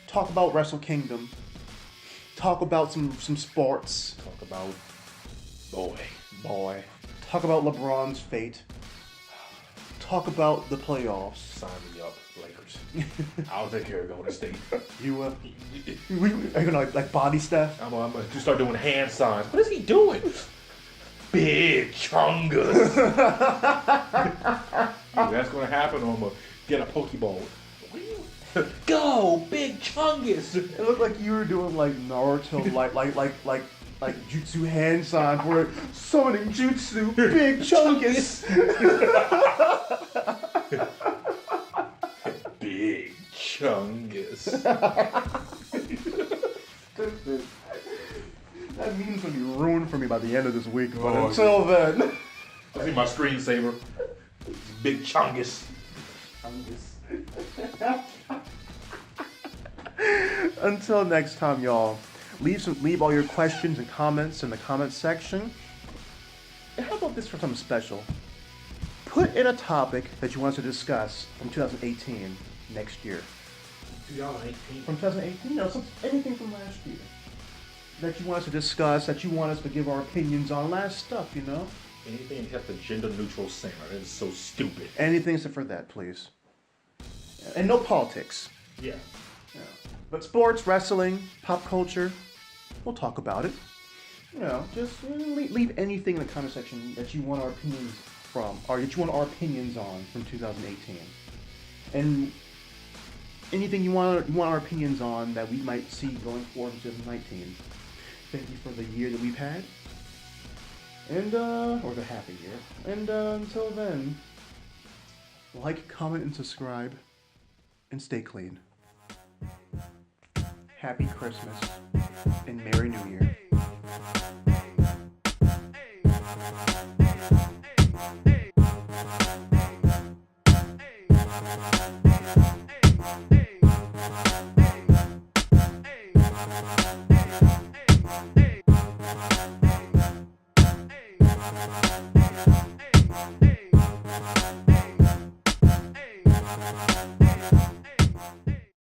talk about Wrestle Kingdom. Talk about some sports. Talk about Boy. Talk about LeBron's fate. Talk about the playoffs. Sign me up, Lakers. I'll take care of Golden State. You, are you gonna like body stuff? I'm gonna start doing hand signs. What is he doing? Big chungus. That's gonna happen, or I'm gonna get a Pokeball. Go, big chungus. It looked like you were doing like Naruto, like jutsu hand sign for summoning jutsu, big chungus. Big chungus. That meme's gonna be ruined for me by the end of this week, but until then. I see my screensaver. Big chungus. Until next time, y'all. Leave all your questions and comments in the comment section. And how about this for something special? Put in a topic that you want us to discuss from 2018 next year. 2018. From 2018, anything from last year that you want us to discuss, that you want us to give our opinions on, last stuff, Anything except the gender-neutral singer. That is so stupid. Anything except for that, please. And no politics. Yeah. But sports, wrestling, pop culture, we'll talk about it. Just leave anything in the comment section that you want our opinions from, or that you want our opinions on from 2018. And anything you want our opinions on that we might see going forward in 2019. Thank you for the year that we've had. And, or the half a year. And until then, like, comment, and subscribe, and stay clean. Happy Christmas and Merry New Year. Hey.